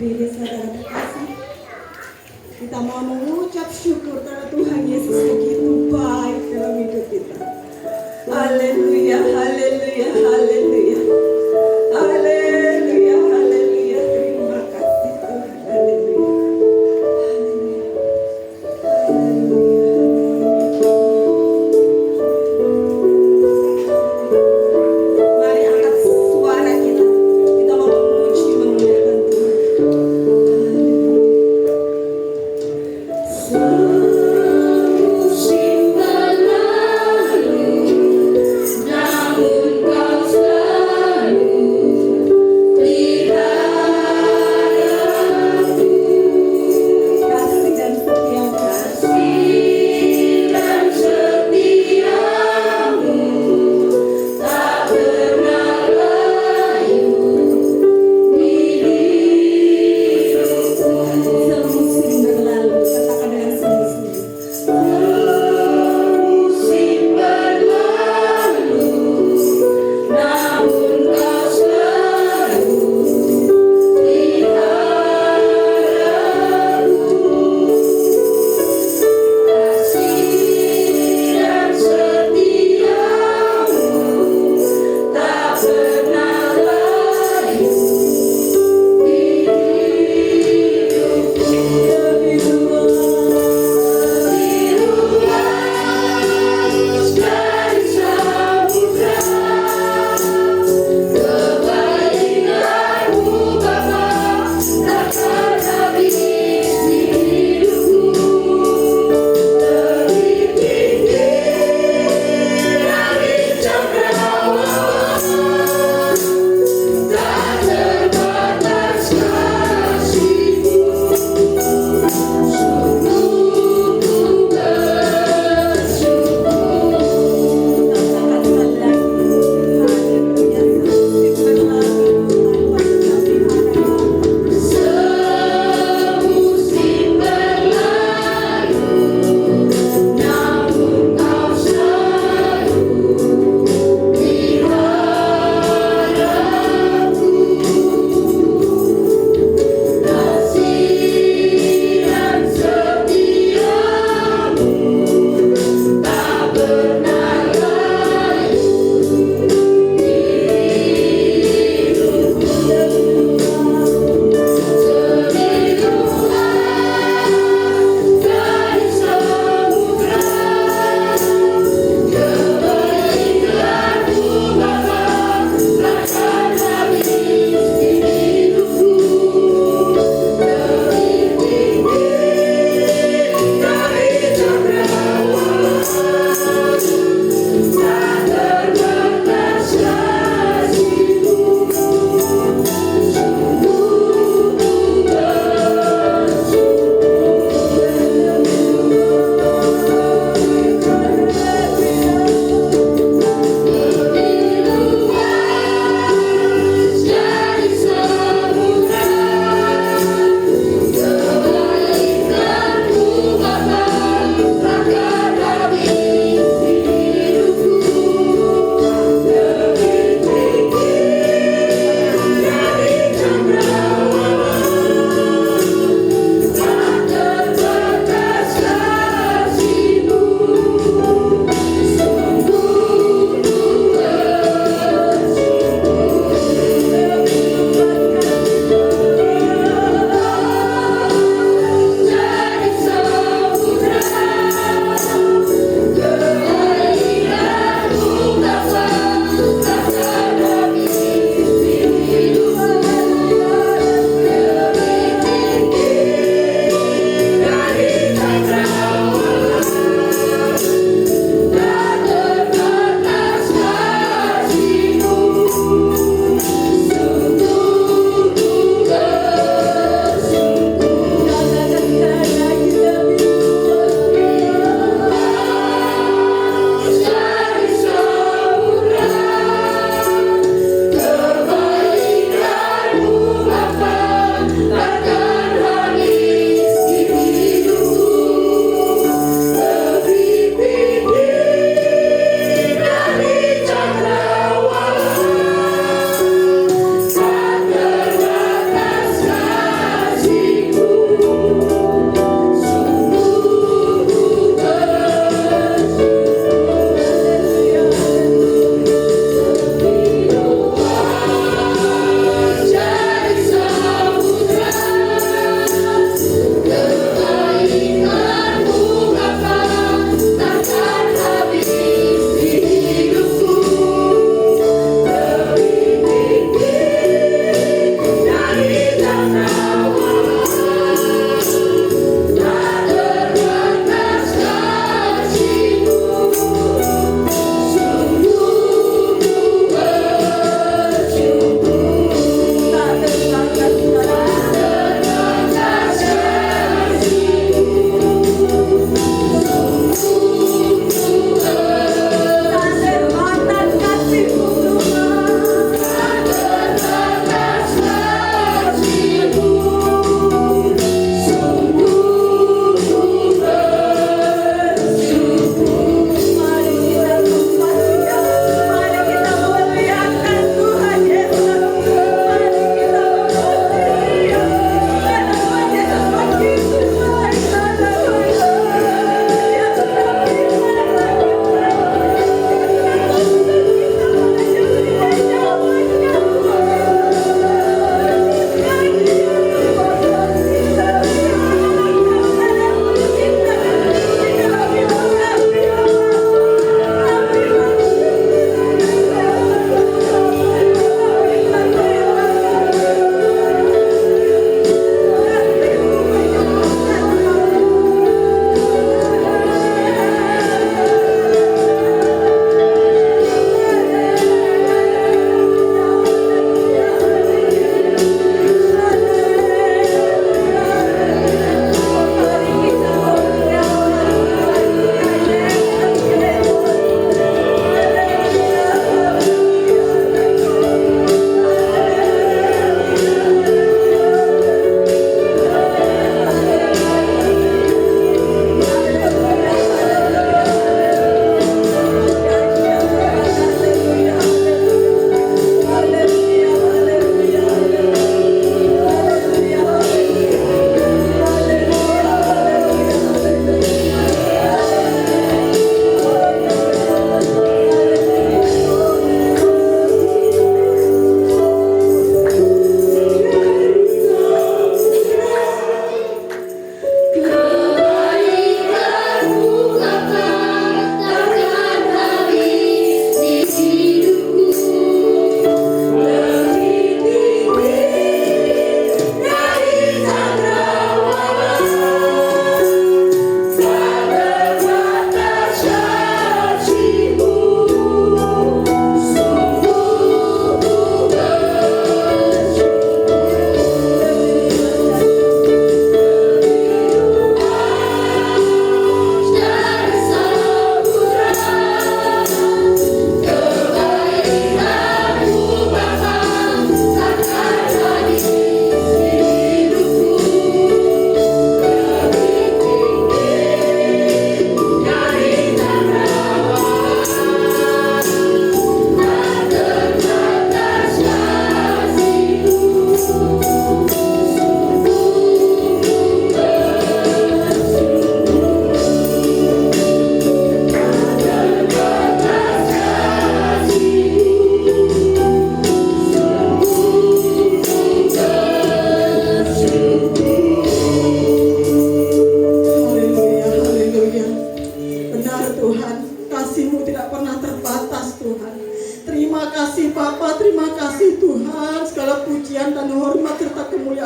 berdiri saudara terkasih. Kita mau mengucap syukur karena Tuhan Yesus begitu baik dalam hidup kita. Haleluya, haleluya, haleluya. Haleluya, haleluya. Terima kasih Tuhan. Haleluya. Mari angkat suara kita. Kita mau memuji, memuliakan Tuhan. Haleluya.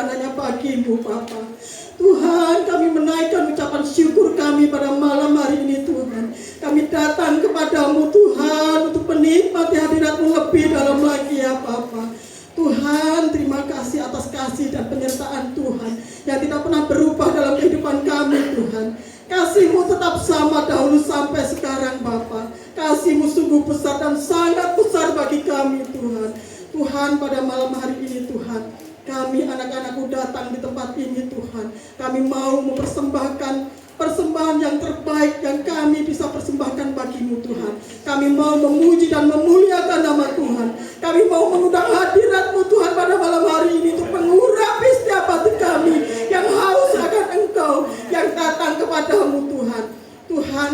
hanya bagimu Bapa. Tuhan, kami menaikkan ucapan syukur kami pada malam hari ini Tuhan. Kami datang kepadamu Tuhan untuk menikmati hadirat-Mu lebih dalam lagi ya Bapa. Tuhan, terima kasih atas kasih dan penyertaan Tuhan yang tidak pernah berubah dalam kehidupan kami Tuhan. Kasih-Mu tetap sama dahulu sampai sekarang Bapa. Kasih-Mu sungguh besar dan sangat besar bagi kami Tuhan. Tuhan, pada malam hari ini Tuhan, kami anak-anak-Mu datang di tempat ini Tuhan. Kami mau mempersembahkan persembahan yang terbaik yang kami bisa persembahkan bagi-Mu Tuhan. Kami mau memuji dan memuliakan nama Tuhan. Kami mau mengundang hadirat-Mu Tuhan pada malam hari ini untuk mengurapi setiap hati kami yang haus akan Engkau, yang datang kepadamu Tuhan. Tuhan,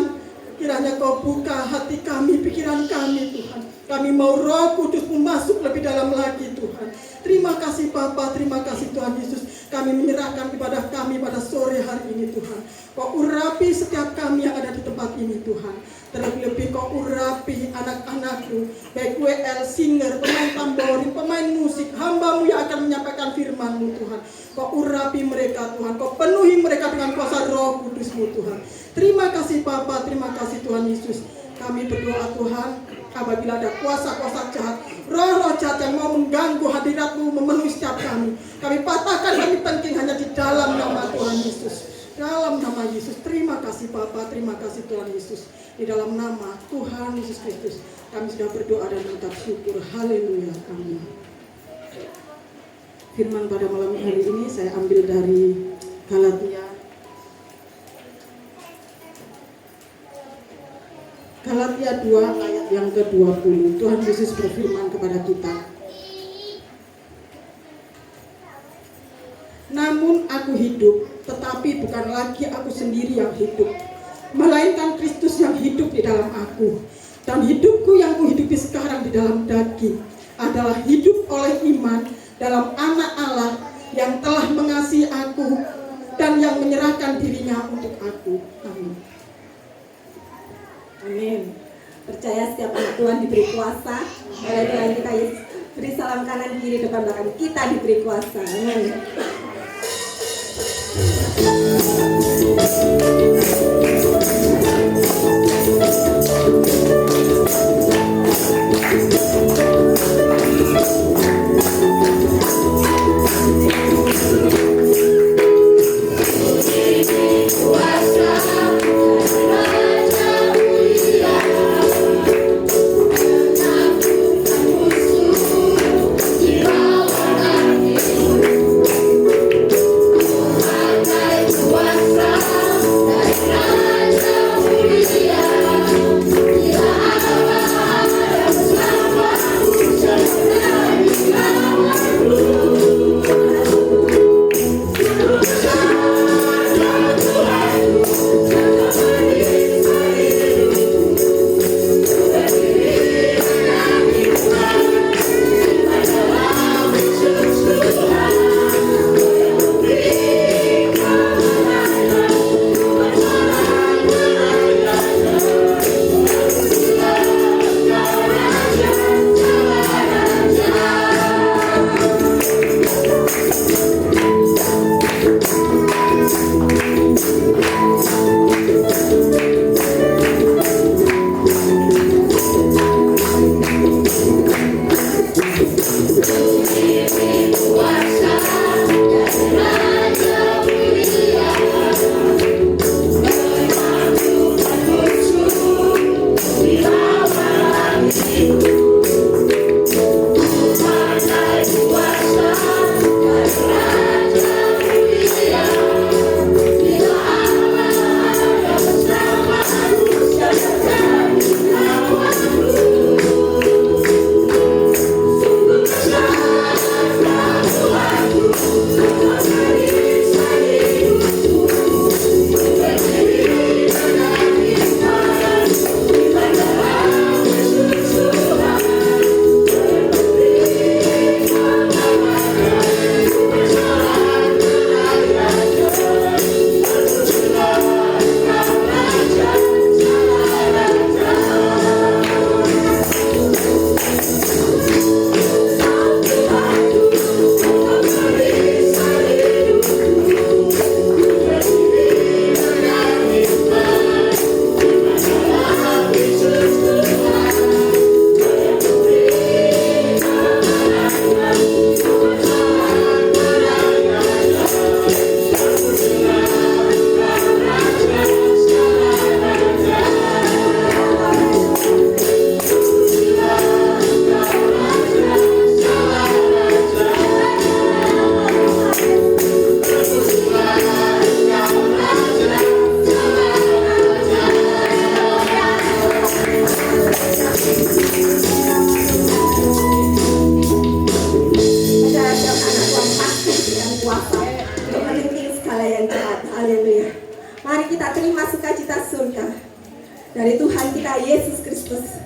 kiranya Kau buka hati kami, pikiran kami Tuhan. Kami mau Roh Kudus-Mu masuk lebih dalam lagi Tuhan. Terima kasih Bapa, terima kasih Tuhan Yesus. Kami menyerahkan ibadah kami pada sore hari ini Tuhan. Kau urapi setiap kami yang ada di tempat ini Tuhan. Terlebih-lebih Kau urapi anak-anak-Mu, baik WL, singer, pemain tambori, pemain musik, hamba-Mu yang akan menyampaikan firman-Mu Tuhan. Kau urapi mereka Tuhan, Kau penuhi mereka dengan kuasa Roh Kudus-Mu Tuhan. Terima kasih Bapa, terima kasih Tuhan Yesus. Kami berdoa Tuhan, apabila ada kuasa-kuasa jahat, roh-roh jahat yang mau mengganggu hadirat-Mu, memenuhi setiap kami, kami patahkan, kami penting hanya di dalam nama Tuhan Yesus. Dalam nama Yesus, terima kasih Bapa, terima kasih Tuhan Yesus. Di dalam nama Tuhan Yesus Kristus, kami sudah berdoa dan mengucap syukur. Haleluya, amin. Firman pada malam hari ini saya ambil dari Galatia 2 ayat yang ke-20. Tuhan Yesus berfirman kepada kita, namun aku hidup, tetapi bukan lagi aku sendiri yang hidup, melainkan Kristus yang hidup di dalam aku. Dan hidupku yang kuhidupi sekarang di dalam daging adalah hidup oleh iman dalam Anak Allah yang telah mengasihi aku dan yang menyerahkan dirinya untuk aku. Amin. Amin. Percaya setiap anak Tuhan diberi kuasa oleh Tuhan kita Yesus. Beri salam kanan kiri depan belakang, kita diberi kuasa. Amin. Kuasa hal yang jahat. Haleluya. Mari kita terima sukacita surga dari Tuhan kita Yesus Kristus.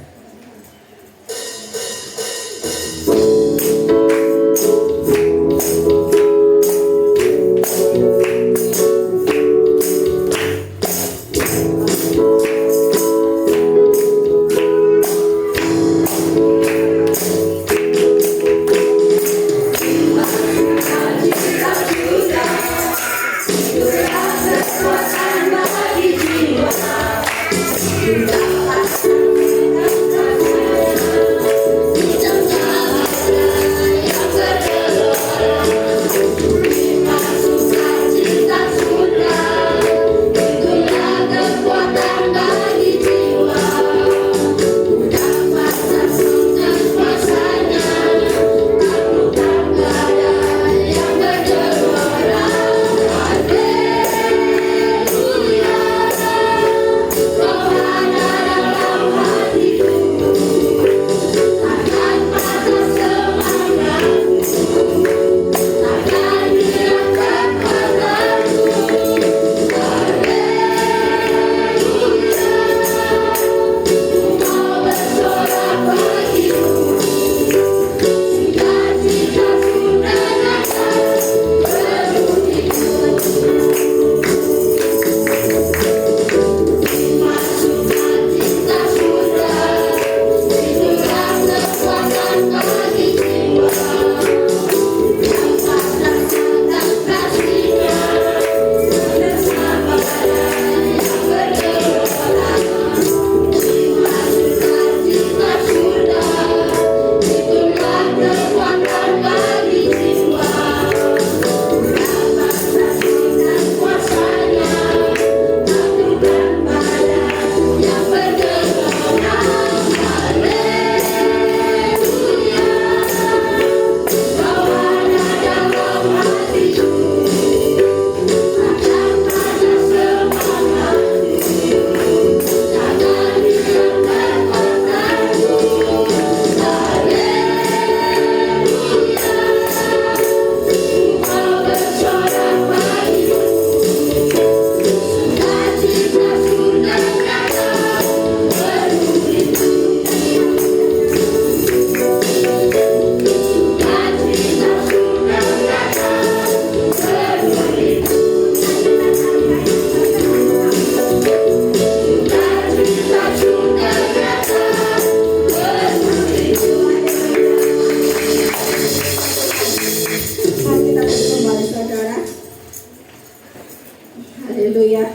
Haleluya.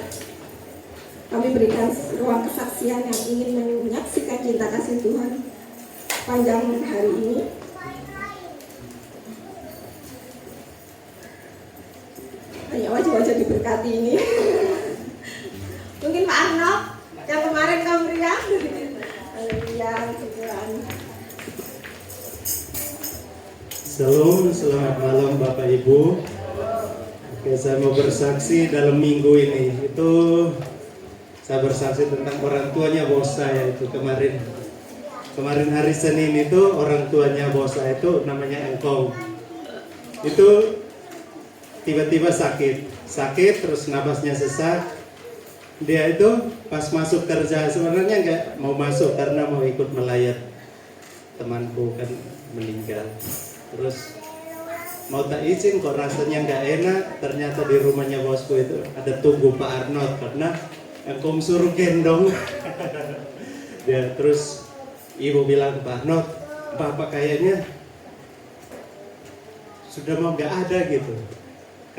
Kami berikan ruang kesaksian yang ingin menyaksikan cinta kasih Tuhan panjang hari ini. Banyak wajah-wajah diberkati ini. Mungkin Pak Arnold yang kemarin kamu berikan. Haleluya, Tuhan. Shalom, selamat malam Bapak Ibu. Oke, saya mau bersaksi dalam minggu ini. Saya bersaksi tentang orang tuanya bos saya itu kemarin hari Senin itu orang tuanya bos saya itu namanya Engkong. Itu tiba-tiba sakit terus napasnya sesak. Dia itu pas masuk kerja sebenarnya nggak mau masuk karena mau ikut melayat temanku kan meninggal. Terus mau tak izin kok rasanya nggak enak. Ternyata di rumahnya bosku itu ada tunggu Pak Arnold karena Engkong suruh gendong. Dia terus ibu bilang, Pak Arnold, bapak kayaknya sudah mau nggak ada gitu.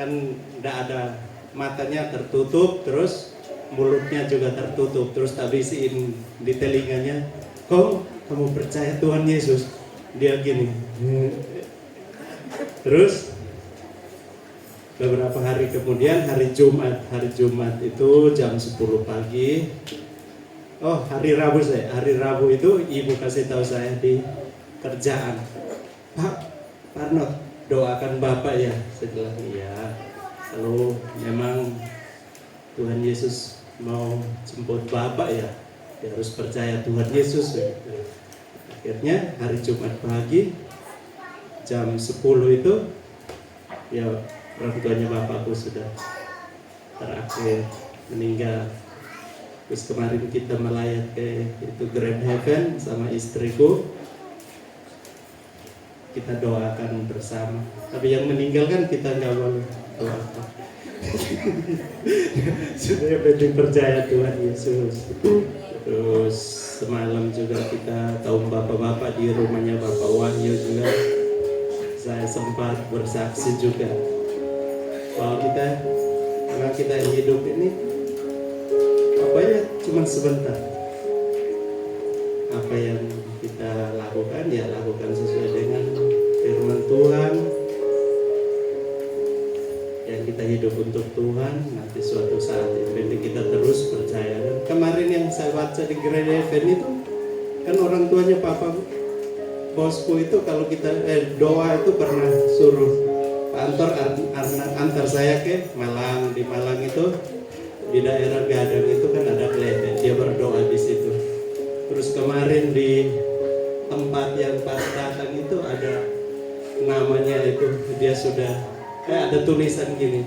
Kan nggak ada, matanya tertutup, terus mulutnya juga tertutup. Terus tak bisiin di telinganya, kamu percaya Tuhan Yesus? Dia gini. Terus beberapa hari kemudian hari Jumat itu jam 10 pagi. Oh, hari Rabu itu ibu kasih tahu saya di kerjaan, Pak Arnold doakan Bapak ya. Setelah iya, kalau memang Tuhan Yesus mau jemput Bapak ya harus percaya Tuhan Yesus. Akhirnya hari Jumat pagi jam 10 itu ya orang tuanya bapakku sudah terakhir meninggal. Terus kemarin kita melayat ke itu Grand Heaven sama istriku, kita doakan bersama. Tapi yang meninggal kan kita nggak boleh doakan. Sudah yang penting percaya Tuhan Yesus. Terus semalam juga kita tahu bapak-bapak di rumahnya Bapak Wahyu juga, saya sempat bersaksi juga bahwa karena kita hidup ini apa ya cuma sebentar. Apa yang kita lakukan ya lakukan sesuai dengan firman Tuhan. Yang kita hidup untuk Tuhan, nanti suatu saat yang penting kita terus percaya. Dan kemarin yang saya baca di gereja event itu kan orang tuanya papa bosku itu kalau kita doa itu pernah suruh antar saya ke Malang. Di Malang itu di daerah Gadang itu kan ada kelete, dia berdoa di situ. Terus kemarin di tempat yang pas datang itu ada namanya itu, dia sudah ada tulisan gini,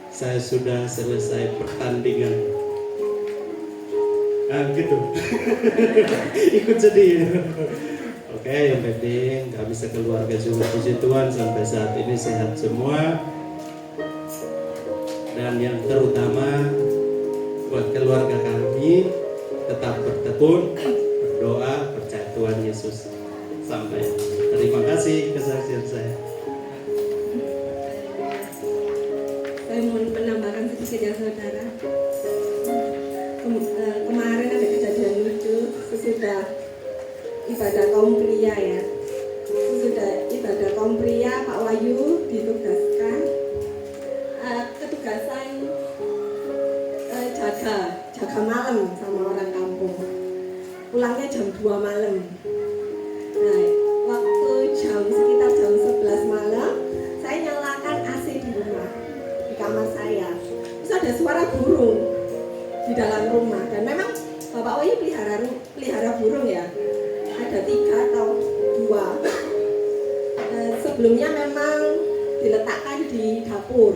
saya sudah selesai pertandingan. Gitu. Ikut sedih. Oke, yang penting kami sekeluarga juga puji Tuhan sampai saat ini sehat semua. Dan yang terutama buat keluarga kami tetap bertekun, berdoa, percaya Tuhan Yesus sampai. Terima kasih kesaksian saya. Saya mohon penambahan sedikit ya saudara. Kemarin ada kejadian lucu sesudah ibadah kaum pria ya. Sesudah ibadah kaum pria Pak Wahyu ditugaskan ketugasan jaga malam sama orang kampung. Pulangnya jam 2 malam. Nah, waktu sekitar jam 11 malam saya nyalakan AC di rumah, di kamar saya. Terus ada suara burung di dalam rumah, dan memang Bapak Wahyu pelihara burung ya, ada 3 atau 2. Sebelumnya memang diletakkan di dapur,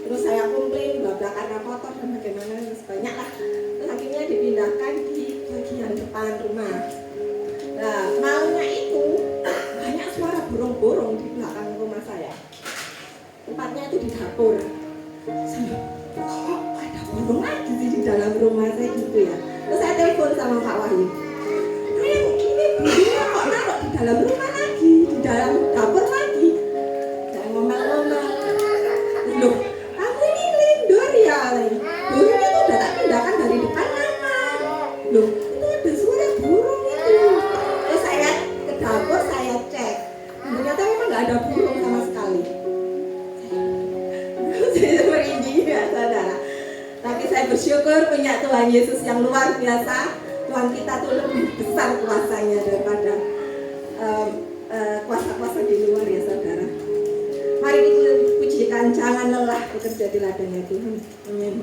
terus saya komplain bahwa karena kotor dan bagaimana banyak lah, terus akhirnya dipindahkan di bagian depan rumah. Nah, malamnya itu banyak suara burung-burung di belakang rumah saya, tempatnya itu di dapur. Kok ada burung lagi di dalam rumah saya gitu ya. Terus saya telepon sama Pak Wahyu, ini burungnya kok naruh di dalam rumah lagi, di dalam dapur lagi. Saya ngomel-ngomel, loh kamu ini ngelindur ya, burungnya tuh udah tak pindahkan dari depan kamar. Loh itu ada suara burung itu. Terus saya ke dapur, saya cek, ternyata memang nggak ada burung sama sekali. Saya merinding ya saudara. Tapi saya bersyukur punya Tuhan Yesus yang luar biasa. Tuhan kita tuh lebih besar kuasanya daripada kuasa-kuasa di luar ya saudara. Mari kita pujikan, jangan lelah bekerja di ladangnya Tuhan. Amin.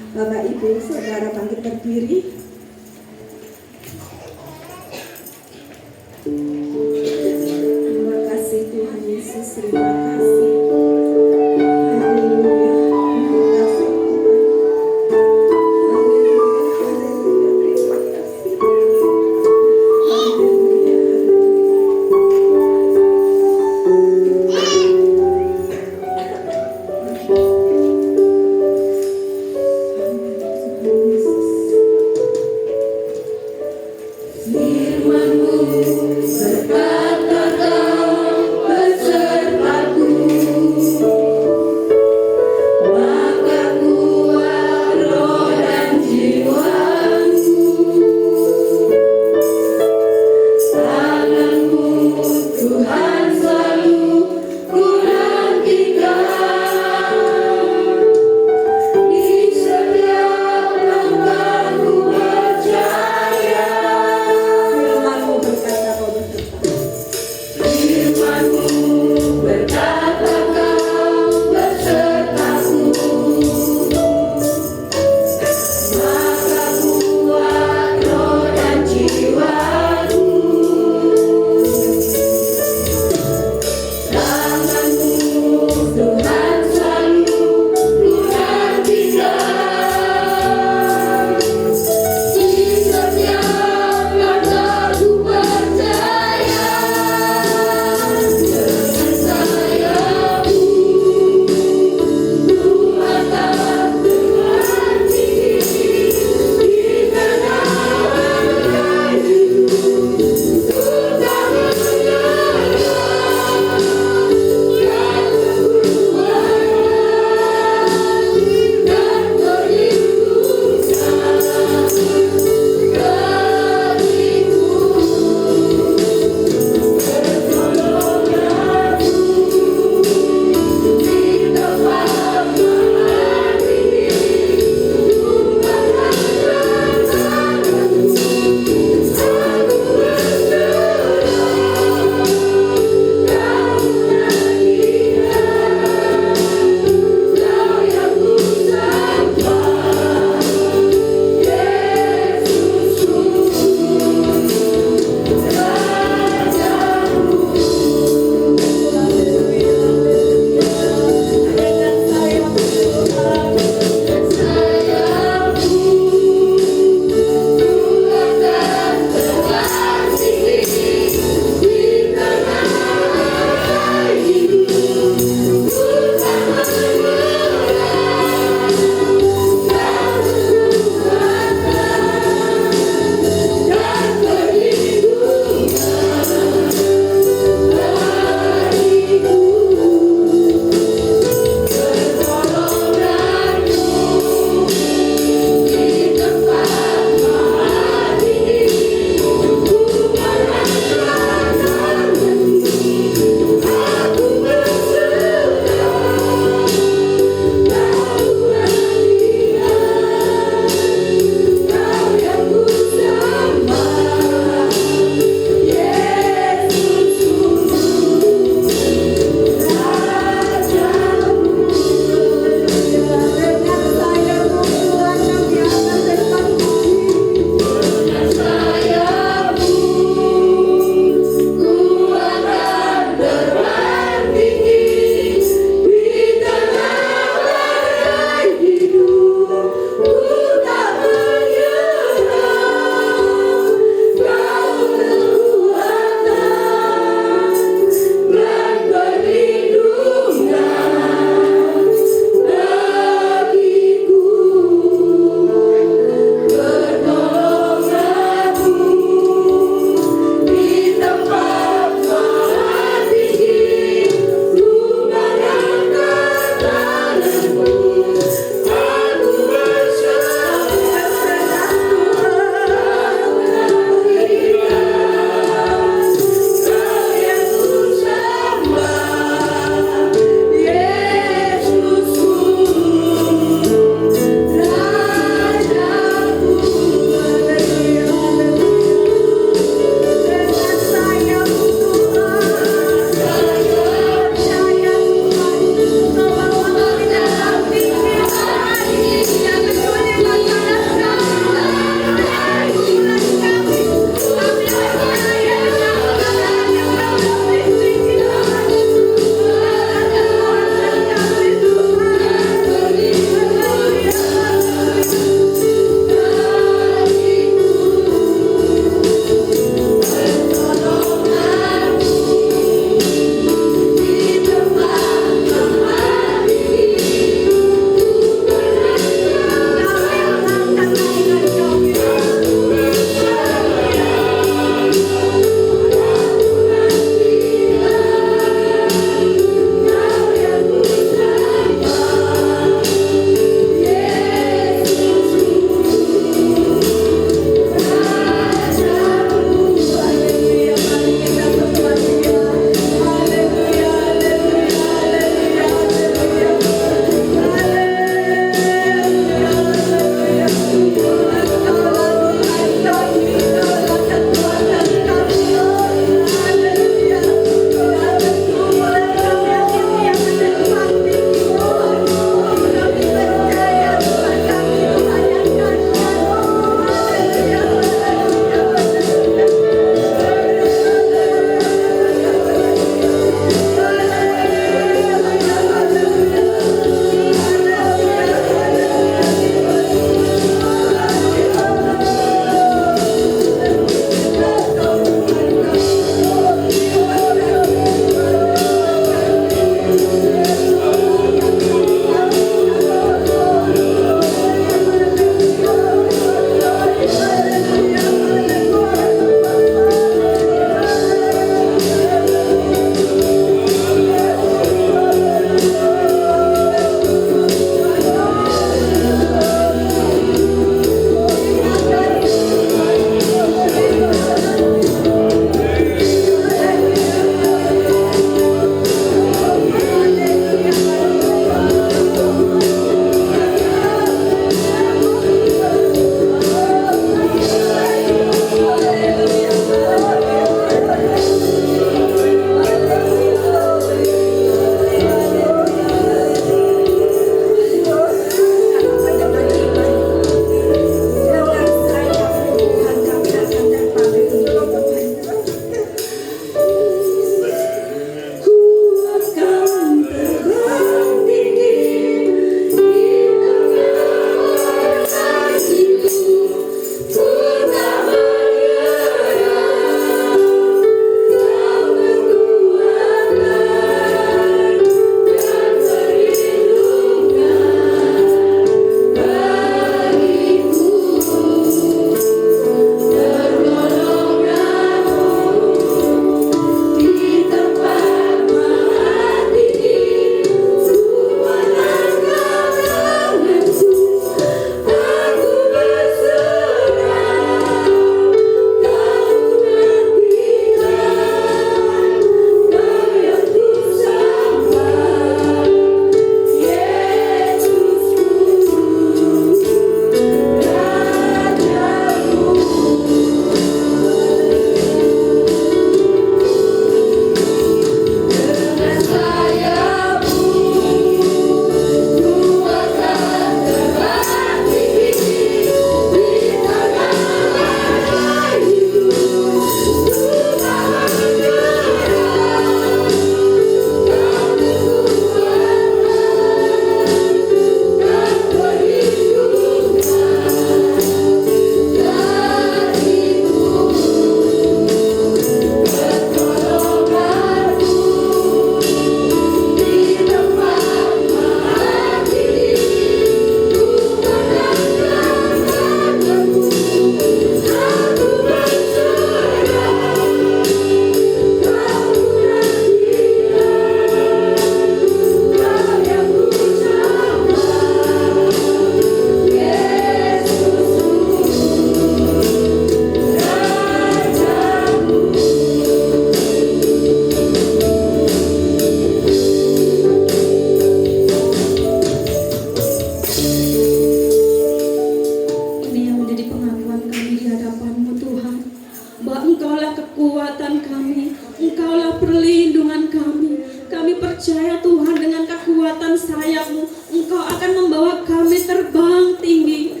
Engkaulah kekuatan kami, Engkaulah perlindungan kami. Kami percaya Tuhan dengan kekuatan sayap-Mu, Engkau akan membawa kami terbang tinggi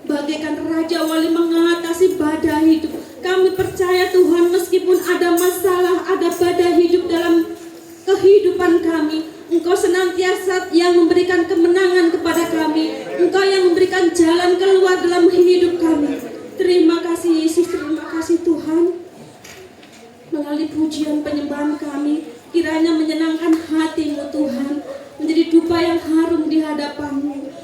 bagaikan Raja Wali mengatasi badai hidup. Kami percaya Tuhan, meskipun ada masalah, ada badai hidup dalam kehidupan kami, Engkau senantiasa yang memberikan kemenangan kepada kami. Engkau yang memberikan jalan keluar dalam hidup kami. Terima kasih Yesus, terima kasih Tuhan. Melalui pujian penyembahan kami, kiranya menyenangkan hati-Mu Tuhan, menjadi dupa yang harum di hadapan-Mu.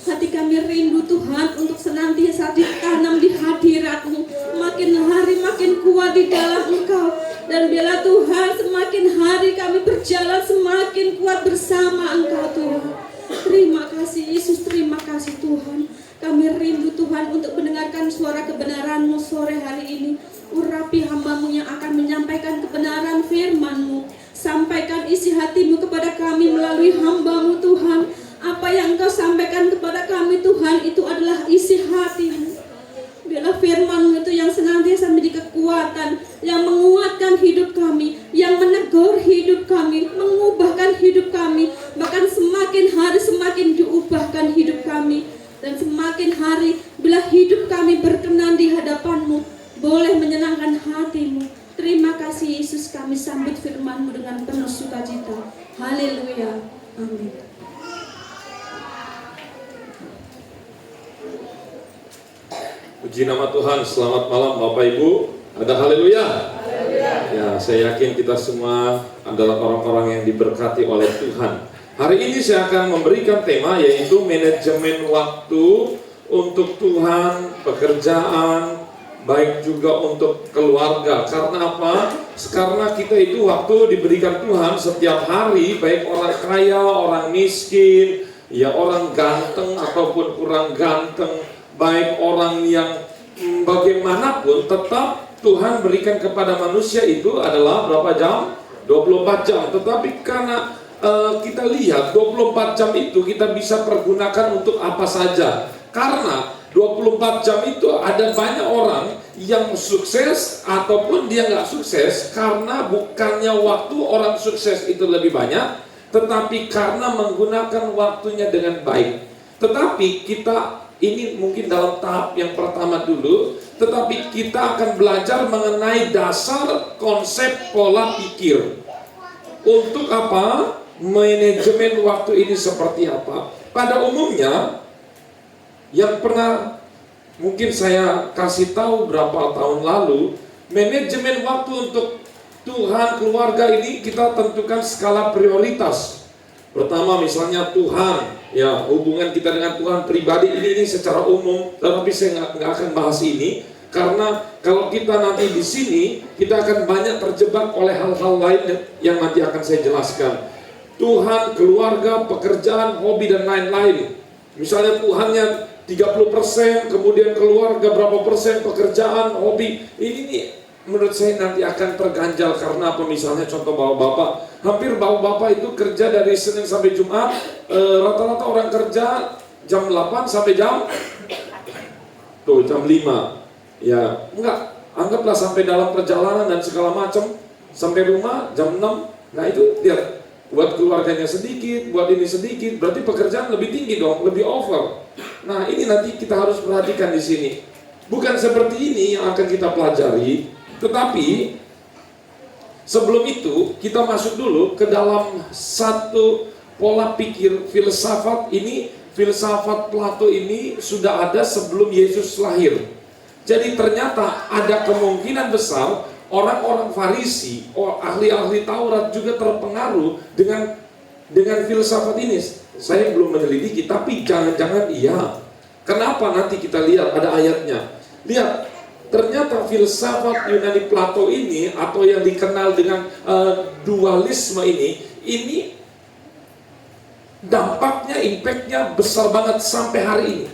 Hati kami rindu Tuhan untuk senantiasa ditanam di hadirat-Mu, makin hari makin kuat di dalam Engkau. Dan bila Tuhan semakin hari kami berjalan semakin kuat bersama Engkau Tuhan. Terima kasih Yesus, terima kasih Tuhan. Kami rindu Tuhan untuk mendengarkan suara kebenaran-Mu sore hari ini. Urapi hamba-Mu yang akan menyampaikan kebenaran firman-Mu. Sampaikan isi hati-Mu kepada kami melalui hamba-Mu Tuhan. Apa yang Engkau sampaikan kepada kami Tuhan, itu adalah isi hati-Mu. Biarlah firman-Mu itu yang senantiasa menjadi kekuatan, yang menguatkan hidup kami, yang menegur hidup kami, mengubahkan hidup kami. Bahkan semakin hari semakin diubahkan hidup kami. Dan semakin hari bila hidup kami berkenan di hadapan-Mu, boleh menyenangkan hati-Mu. Terima kasih Yesus, kami sambut firman-Mu dengan penuh sukacita. Haleluya. Amin. Puji nama Tuhan, selamat malam Bapak Ibu. Ada haleluya. Ya, saya yakin kita semua adalah orang-orang yang diberkati oleh Tuhan. Hari ini saya akan memberikan tema yaitu manajemen waktu untuk Tuhan, pekerjaan, baik juga untuk keluarga. Karena apa? Karena kita itu waktu diberikan Tuhan setiap hari, baik orang kaya, orang miskin, ya orang ganteng ataupun kurang ganteng, baik orang yang bagaimanapun, tetap Tuhan berikan kepada manusia itu adalah berapa jam? 24 jam. Tetapi karena kita lihat 24 jam itu kita bisa pergunakan untuk apa saja. Karena 24 jam itu ada banyak orang yang sukses ataupun dia nggak sukses karena bukannya waktu orang sukses itu lebih banyak, tetapi karena menggunakan waktunya dengan baik. Tetapi kita ini mungkin dalam tahap yang pertama dulu, tetapi kita akan belajar mengenai dasar konsep pola pikir. Untuk apa? Manajemen waktu ini seperti apa? Pada umumnya, yang pernah mungkin saya kasih tahu berapa tahun lalu, manajemen waktu untuk Tuhan, keluarga ini kita tentukan skala prioritas. Pertama misalnya Tuhan, ya hubungan kita dengan Tuhan pribadi ini secara umum, tetapi saya nggak akan bahas ini karena kalau kita nanti di sini kita akan banyak terjebak oleh hal-hal lain yang nanti akan saya jelaskan. Tuhan, keluarga, pekerjaan, hobi dan lain-lain. Misalnya Tuhannya 30%, kemudian keluarga berapa persen, pekerjaan, hobi. Ini menurut saya nanti akan terganjal karena apa? Misalnya contoh bapak-bapak, hampir bapak-bapak itu kerja dari Senin sampai Jumat, rata-rata orang kerja jam 8 sampai jam 5. Ya, enggak, anggaplah sampai dalam perjalanan dan segala macam, sampai rumah jam 6. Nah itu lihat, buat keluarganya sedikit, buat ini sedikit, berarti pekerjaan lebih tinggi dong, lebih over. Nah ini nanti kita harus perhatikan di sini. Bukan seperti ini yang akan kita pelajari, tetapi sebelum itu kita masuk dulu ke dalam satu pola pikir filsafat ini. Filsafat Plato ini sudah ada sebelum Yesus lahir. Jadi ternyata ada kemungkinan besar orang-orang Farisi, ahli-ahli Taurat juga terpengaruh dengan filsafat ini. Saya belum menyelidiki, tapi jangan-jangan iya. Kenapa? Nanti kita lihat ada ayatnya. Lihat, ternyata filsafat Yunani Plato ini atau yang dikenal dengan dualisme ini dampaknya, impactnya besar banget sampai hari ini.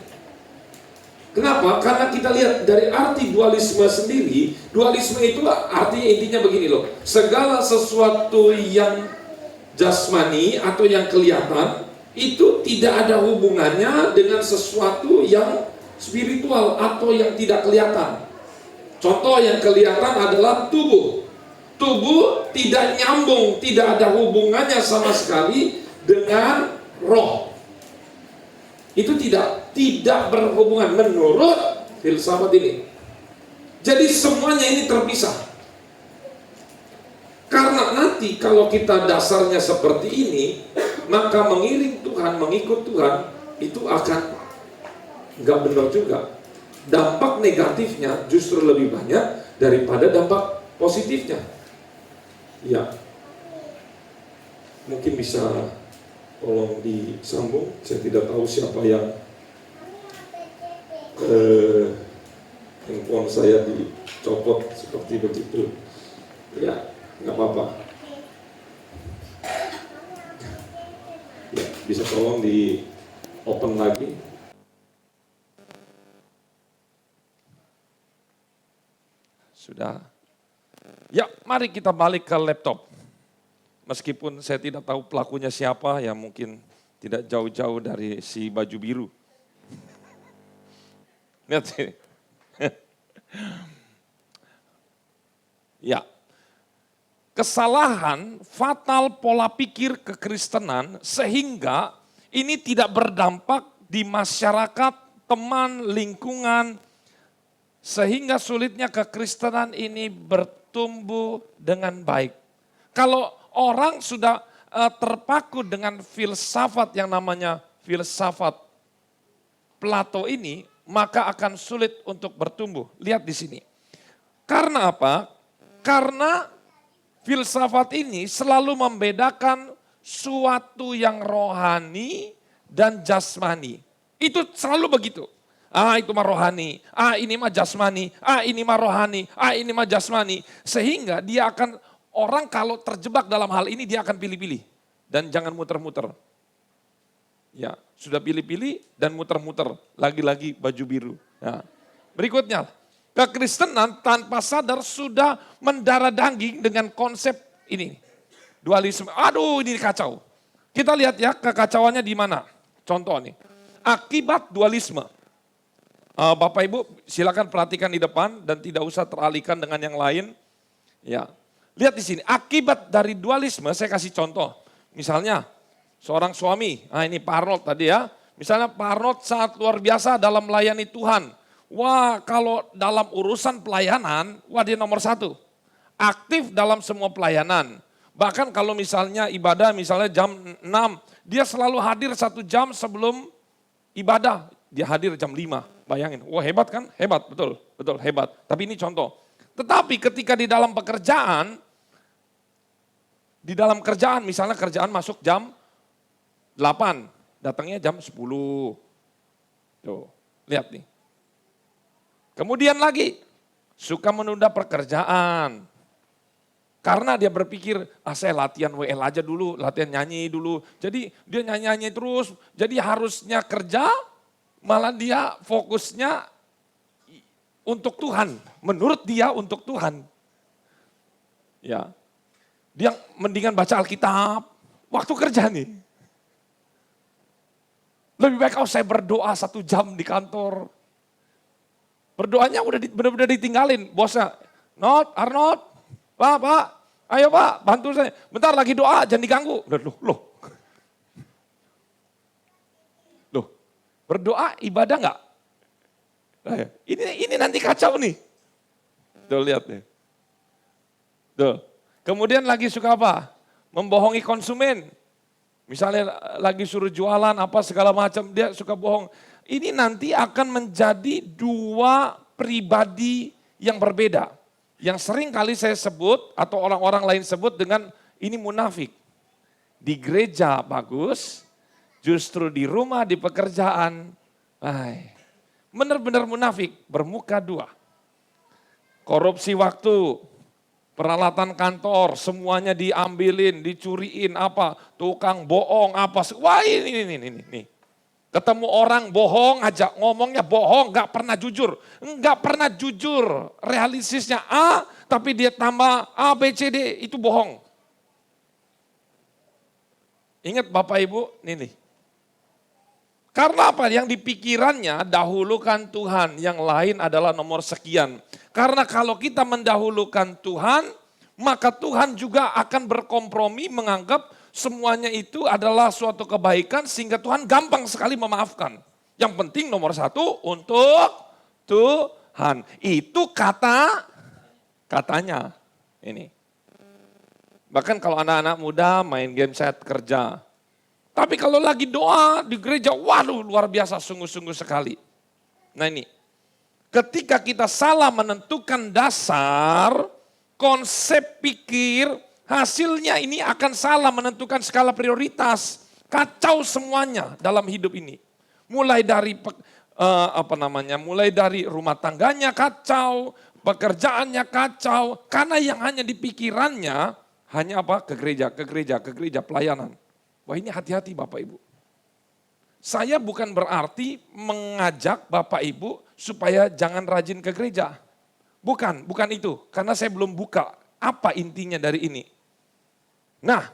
Kenapa? Karena kita lihat dari arti dualisme sendiri, dualisme itu artinya intinya begini loh. Segala sesuatu yang jasmani atau yang kelihatan itu tidak ada hubungannya dengan sesuatu yang spiritual atau yang tidak kelihatan. Contoh yang kelihatan adalah tubuh. Tubuh tidak nyambung, tidak ada hubungannya sama sekali dengan roh. Itu tidak berhubungan menurut filsafat ini. Jadi semuanya ini terpisah. Karena nanti kalau kita dasarnya seperti ini, maka mengiring Tuhan, mengikut Tuhan, itu akan nggak benar juga. Dampak negatifnya justru lebih banyak daripada dampak positifnya. Ya, mungkin bisa tolong disambung. Saya tidak tahu siapa yang handphone saya dicopot seperti begitu. Ya, nggak apa-apa. Ya, bisa tolong di open lagi. Sudah. Ya, mari kita balik ke laptop. Meskipun saya tidak tahu pelakunya siapa, ya mungkin tidak jauh-jauh dari si baju biru. Lihat sini. Ya. Kesalahan fatal pola pikir kekristenan sehingga ini tidak berdampak di masyarakat, teman, lingkungan, sehingga sulitnya kekristenan ini bertumbuh dengan baik. Kalau orang sudah terpaku dengan filsafat yang namanya filsafat Plato ini, maka akan sulit untuk bertumbuh. Lihat di sini. Karena apa? Karena filsafat ini selalu membedakan suatu yang rohani dan jasmani. Itu selalu begitu. Itu mah rohani, ini mah jasmani, ini mah rohani, ini mah jasmani. Sehingga dia akan, orang kalau terjebak dalam hal ini dia akan pilih-pilih. Dan jangan muter-muter. Ya, sudah pilih-pilih dan muter-muter. Lagi-lagi baju biru. Ya. Berikutnya, kekristenan tanpa sadar sudah mendarah daging dengan konsep ini. Dualisme, aduh ini kacau. Kita lihat ya kekacauannya di mana. Contoh nih, akibat dualisme. Bapak Ibu silakan perhatikan di depan dan tidak usah teralihkan dengan yang lain. Ya, lihat di sini akibat dari dualisme. Saya kasih contoh, misalnya seorang suami. Ini Pak Arnold tadi ya. Misalnya Pak Arnold sangat luar biasa dalam melayani Tuhan. Wah kalau dalam urusan pelayanan, wah dia nomor 1. Aktif dalam semua pelayanan. Bahkan kalau misalnya ibadah misalnya jam 6, dia selalu hadir 1 jam sebelum ibadah. Dia hadir jam 5. Bayangin, wah hebat kan? Hebat, betul hebat. Tapi ini contoh. Tetapi ketika di dalam pekerjaan, misalnya kerjaan masuk jam 8, datangnya jam 10. Tuh, lihat nih. Kemudian lagi, suka menunda pekerjaan. Karena dia berpikir, saya latihan WL aja dulu, latihan nyanyi dulu. Jadi dia nyanyi-nyanyi terus, jadi harusnya kerja, malah dia fokusnya untuk Tuhan. Menurut dia untuk Tuhan. Ya, dia mendingan baca Alkitab, waktu kerja nih. Lebih baik saya berdoa 1 jam di kantor. Berdoanya udah benar-benar ditinggalin. Bosnya, Arnold, Pak, ayo Pak, bantu saya. Bentar lagi doa, jangan diganggu. Loh. Berdoa ibadah enggak? Ini nanti kacau nih. Tuh lihat nih. Tuh. Kemudian lagi suka apa? Membohongi konsumen. Misalnya lagi suruh jualan apa segala macam, dia suka bohong. Ini nanti akan menjadi 2 pribadi yang berbeda. Yang sering kali saya sebut atau orang-orang lain sebut dengan ini munafik. Di gereja bagus, justru di rumah, di pekerjaan, benar-benar munafik, bermuka 2. Korupsi waktu, peralatan kantor, semuanya diambilin, dicuriin apa, tukang bohong apa, wah ini. Ketemu orang bohong aja, ngomongnya bohong, gak pernah jujur, realistisnya A, tapi dia tambah A, B, C, D, itu bohong. Ingat Bapak Ibu, nih. Karena apa? Yang di pikirannya dahulukan Tuhan, yang lain adalah nomor sekian. Karena kalau kita mendahulukan Tuhan, maka Tuhan juga akan berkompromi menganggap semuanya itu adalah suatu kebaikan sehingga Tuhan gampang sekali memaafkan. Yang penting nomor satu untuk Tuhan. Itu katanya ini. Bahkan kalau anak-anak muda main game set kerja. Tapi kalau lagi doa di gereja, waduh luar biasa sungguh-sungguh sekali. Nah ini, ketika kita salah menentukan dasar, konsep pikir, hasilnya ini akan salah menentukan skala prioritas. Kacau semuanya dalam hidup ini. Mulai dari mulai dari rumah tangganya kacau, pekerjaannya kacau. Karena yang hanya di pikirannya, hanya apa? Ke gereja, pelayanan. Wah ini hati-hati Bapak Ibu. Saya bukan berarti mengajak Bapak Ibu supaya jangan rajin ke gereja. Bukan itu. Karena saya belum buka apa intinya dari ini. Nah,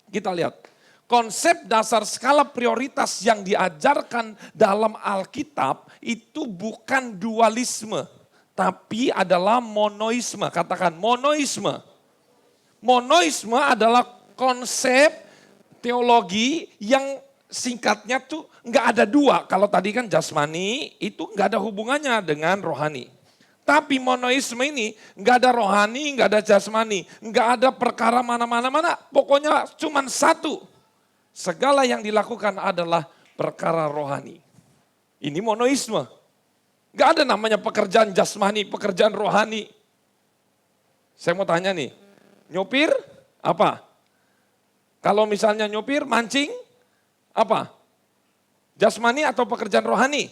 kita lihat. Konsep dasar skala prioritas yang diajarkan dalam Alkitab itu bukan dualisme. Tapi adalah monoisme. Katakan monoisme. Monoisme adalah konsep teologi yang singkatnya tuh nggak ada dua. Kalau tadi kan jasmani itu nggak ada hubungannya dengan rohani. Tapi monoisme ini nggak ada rohani, nggak ada jasmani, nggak ada perkara mana. Pokoknya cuma satu. Segala yang dilakukan adalah perkara rohani. Ini monoisme. Nggak ada namanya pekerjaan jasmani, pekerjaan rohani. Saya mau tanya nih, nyopir apa? Kalau misalnya nyopir, mancing, apa? Jasmani atau pekerjaan rohani?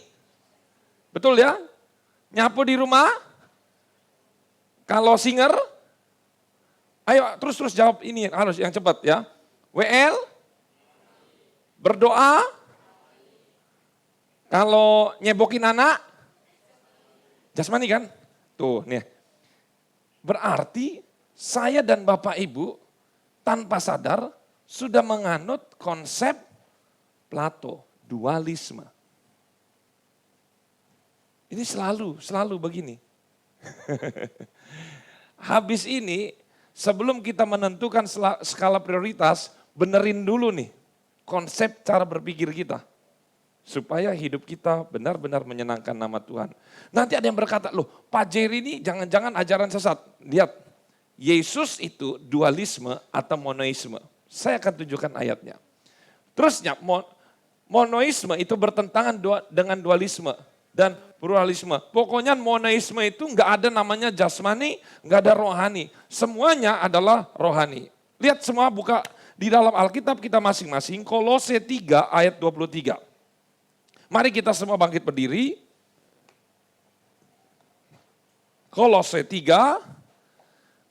Betul ya? Nyapu di rumah? Kalau singer? Ayo terus jawab ini harus yang cepat ya. WL? Berdoa? Kalau nyebokin anak? Jasmani kan? Tuh nih. Berarti saya dan Bapak Ibu tanpa sadar sudah menganut konsep Plato, dualisme. Ini selalu begini. Habis ini, sebelum kita menentukan skala prioritas, benerin dulu nih konsep cara berpikir kita. Supaya hidup kita benar-benar menyenangkan nama Tuhan. Nanti ada yang berkata, loh Pak Jerry ini jangan-jangan ajaran sesat. Lihat, Yesus itu dualisme atau monoisme. Saya akan tunjukkan ayatnya. Terusnya monoisme itu bertentangan dengan dualisme dan pluralisme. Pokoknya monoisme itu nggak ada namanya jasmani, nggak ada rohani. Semuanya adalah rohani. Lihat semua buka di dalam Alkitab kita masing-masing. Kolose 3 ayat 23. Mari kita semua bangkit berdiri. Kolose 3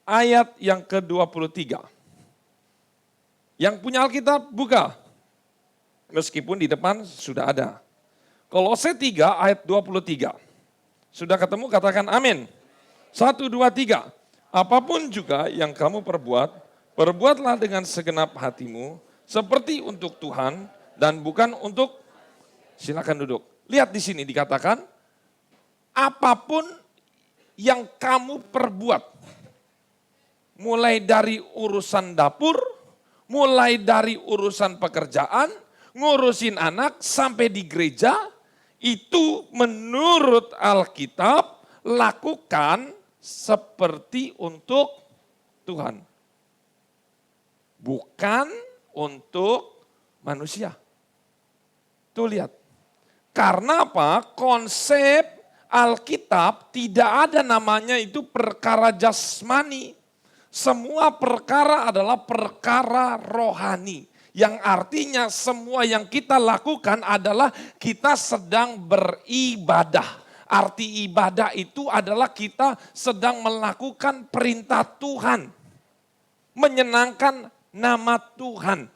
ayat yang ke-23. Yang punya Alkitab buka. Meskipun di depan sudah ada. Kolose 3 ayat 23. Sudah ketemu katakan amin. 1, 2, 3. Apapun juga yang kamu perbuatlah dengan segenap hatimu. Seperti untuk Tuhan dan bukan untuk, silakan duduk. Lihat di sini dikatakan, apapun yang kamu perbuat. Mulai dari urusan dapur, mulai dari urusan pekerjaan, ngurusin anak sampai di gereja, itu menurut Alkitab lakukan seperti untuk Tuhan. Bukan untuk manusia. Tuh lihat. Karena apa? Konsep Alkitab tidak ada namanya itu perkara jasmani. Semua perkara adalah perkara rohani. Yang artinya semua yang kita lakukan adalah kita sedang beribadah. Arti ibadah itu adalah kita sedang melakukan perintah Tuhan. Menyenangkan nama Tuhan.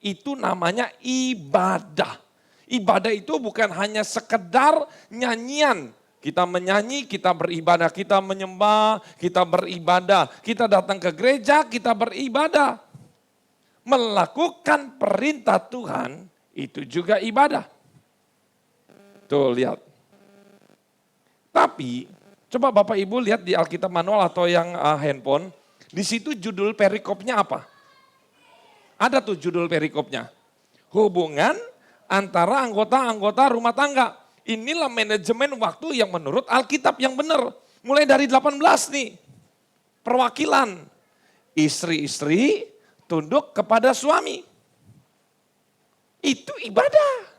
Itu namanya ibadah. Ibadah itu bukan hanya sekedar nyanyian. Kita menyanyi, kita beribadah, kita menyembah, kita beribadah. Kita datang ke gereja, kita beribadah. Melakukan perintah Tuhan itu juga ibadah. Tuh lihat. Tapi coba Bapak Ibu lihat di Alkitab manual atau yang handphone. Di situ judul perikopnya apa? Ada tuh judul perikopnya. Hubungan antara anggota-anggota rumah tangga. Inilah manajemen waktu yang menurut Alkitab yang benar. Mulai dari 18 nih. Perwakilan. Istri-istri tunduk kepada suami. Itu ibadah.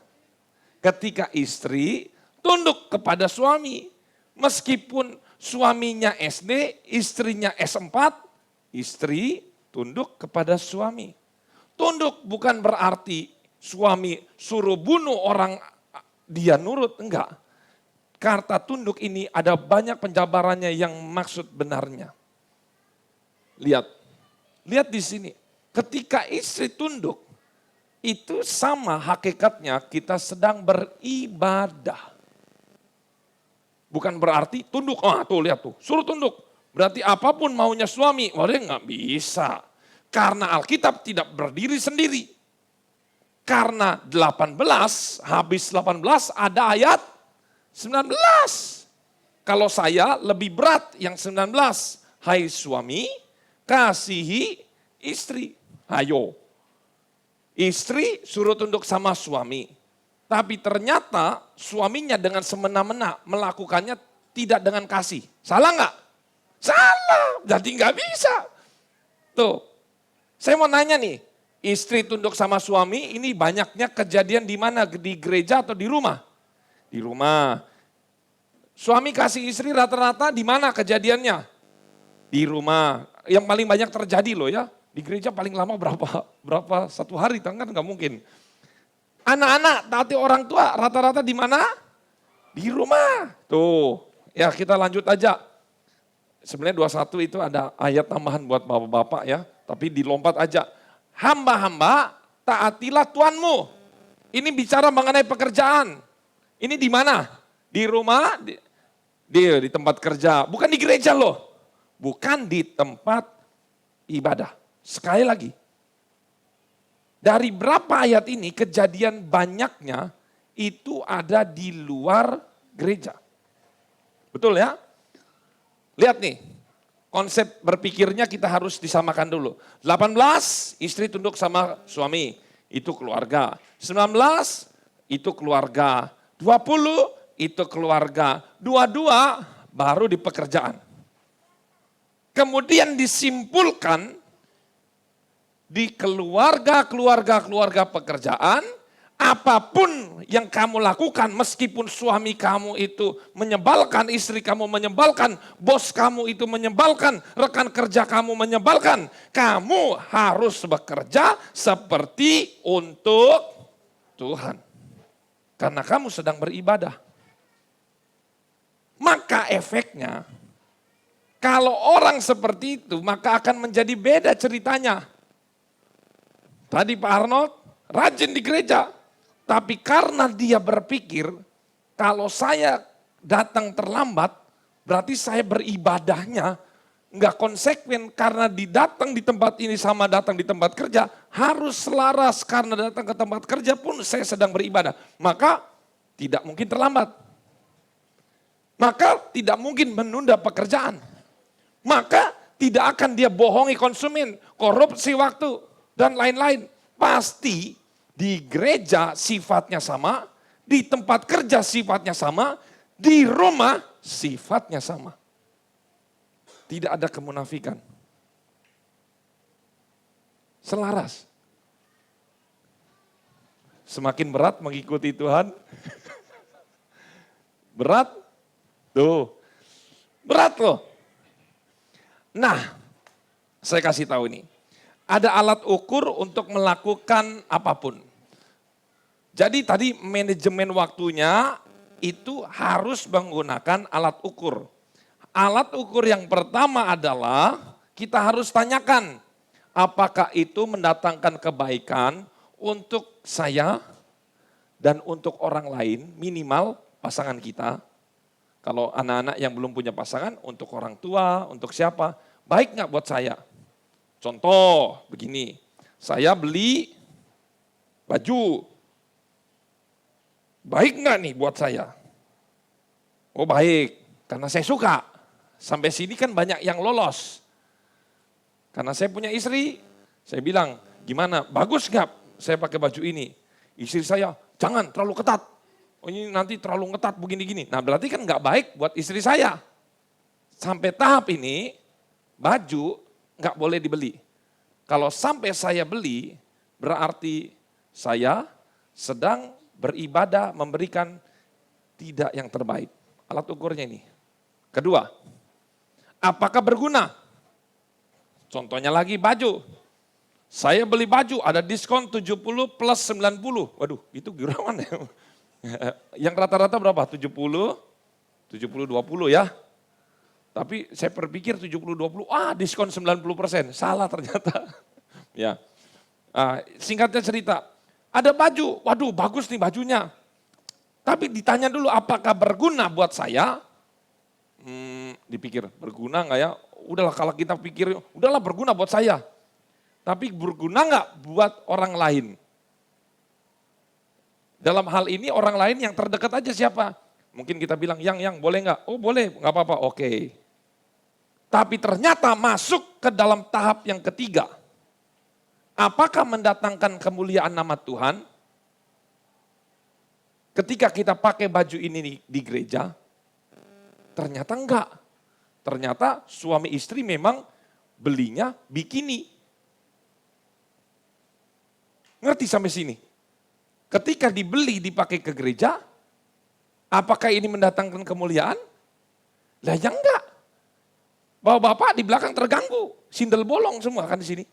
Ketika istri tunduk kepada suami. Meskipun suaminya SD, istrinya S4, istri tunduk kepada suami. Tunduk bukan berarti suami suruh bunuh orang dia nurut, enggak. Kata tunduk ini ada banyak penjabarannya yang maksud benarnya. Lihat di sini. Ketika istri tunduk, itu sama hakikatnya kita sedang beribadah. Bukan berarti tunduk, tuh lihat tuh, suruh tunduk. Berarti apapun maunya suami, nggak bisa. Karena Alkitab tidak berdiri sendiri. Karena 18, habis 18 ada ayat 19. Kalau saya lebih berat yang 19. Hai suami, kasihi istri. Ayo. Istri suruh tunduk sama suami. Tapi ternyata suaminya dengan semena-mena melakukannya tidak dengan kasih. Salah nggak? Salah, jadi nggak bisa. Tuh, saya mau nanya nih, istri tunduk sama suami ini banyaknya kejadian di mana? Di gereja atau di rumah? Di rumah. Suami kasih istri rata-rata di mana kejadiannya? Di rumah. Yang paling banyak terjadi loh ya. Di gereja paling lama berapa satu hari, kan nggak mungkin. Anak-anak taati orang tua rata-rata di mana? Di rumah. Tuh, ya kita lanjut aja. Sebenarnya 21 itu ada ayat tambahan buat bapak-bapak ya. Tapi dilompat aja. Hamba-hamba taatilah Tuanmu. Ini bicara mengenai pekerjaan. Ini di mana? Di rumah, di tempat kerja. Bukan di gereja loh. Bukan di tempat ibadah. Sekali lagi. Dari berapa ayat ini kejadian banyaknya itu ada di luar gereja. Betul ya? Lihat nih, konsep berpikirnya kita harus disamakan dulu. 18, istri tunduk sama suami, itu keluarga. 19, itu keluarga. 20, itu keluarga. 22, baru di pekerjaan. Kemudian disimpulkan di keluarga pekerjaan, apapun yang kamu lakukan meskipun suami kamu itu menyebalkan, istri kamu menyebalkan, bos kamu itu menyebalkan, rekan kerja kamu menyebalkan, kamu harus bekerja seperti untuk Tuhan. Karena kamu sedang beribadah. Maka efeknya, kalau orang seperti itu maka akan menjadi beda ceritanya. Tadi Pak Arnold rajin di gereja, tapi karena dia berpikir kalau saya datang terlambat, berarti saya beribadahnya nggak konsekuen karena datang di tempat ini sama datang di tempat kerja harus selaras karena datang ke tempat kerja pun saya sedang beribadah, maka tidak mungkin terlambat, maka tidak mungkin menunda pekerjaan, maka tidak akan dia bohongi konsumen, korupsi waktu. Dan lain-lain, pasti di gereja sifatnya sama, di tempat kerja sifatnya sama, di rumah sifatnya sama. Tidak ada kemunafikan. Selaras. Semakin berat mengikuti Tuhan. Berat? Tuh. Berat loh. Nah, saya kasih tahu ini. Ada alat ukur untuk melakukan apapun. Jadi tadi manajemen waktunya itu harus menggunakan alat ukur. Alat ukur yang pertama adalah kita harus tanyakan apakah itu mendatangkan kebaikan untuk saya dan untuk orang lain, minimal pasangan kita. Kalau anak-anak yang belum punya pasangan, untuk orang tua, untuk siapa, baik nggak buat saya? Contoh begini, saya beli baju, baik nggak nih buat saya? Oh baik, karena saya suka. Sampai sini kan banyak yang lolos. Karena saya punya istri, saya bilang, gimana, bagus nggak saya pakai baju ini? Istri saya, jangan terlalu ketat. Oh ini nanti terlalu ketat begini-gini. Nah berarti kan nggak baik buat istri saya. Sampai tahap ini, baju nggak boleh dibeli. Kalau sampai saya beli, berarti saya sedang beribadah memberikan tidak yang terbaik. Alat ukurnya ini. Kedua, apakah berguna? Contohnya lagi baju. Saya beli baju ada diskon 70 plus 90. Waduh, itu gimana ya? Yang rata-rata berapa? 70, 20 ya. Tapi saya berpikir 70-20, diskon 90%. Salah ternyata. Ya. Singkatnya cerita, ada baju, waduh bagus nih bajunya. Tapi ditanya dulu apakah berguna buat saya? Dipikir berguna nggak ya? Udahlah kalau kita pikir, udahlah berguna buat saya. Tapi berguna nggak buat orang lain? Dalam hal ini orang lain yang terdekat aja siapa? Mungkin kita bilang, yang boleh nggak? Oh boleh, nggak apa-apa, oke. Tapi ternyata masuk ke dalam tahap yang ketiga. Apakah mendatangkan kemuliaan nama Tuhan? Ketika kita pakai baju ini di gereja, ternyata enggak. Ternyata suami istri memang belinya bikini. Ngerti sampai sini? Ketika dibeli dipakai ke gereja, apakah ini mendatangkan kemuliaan? Lah ya enggak. Bapak-bapak di belakang terganggu, sindel bolong semua kan di sini.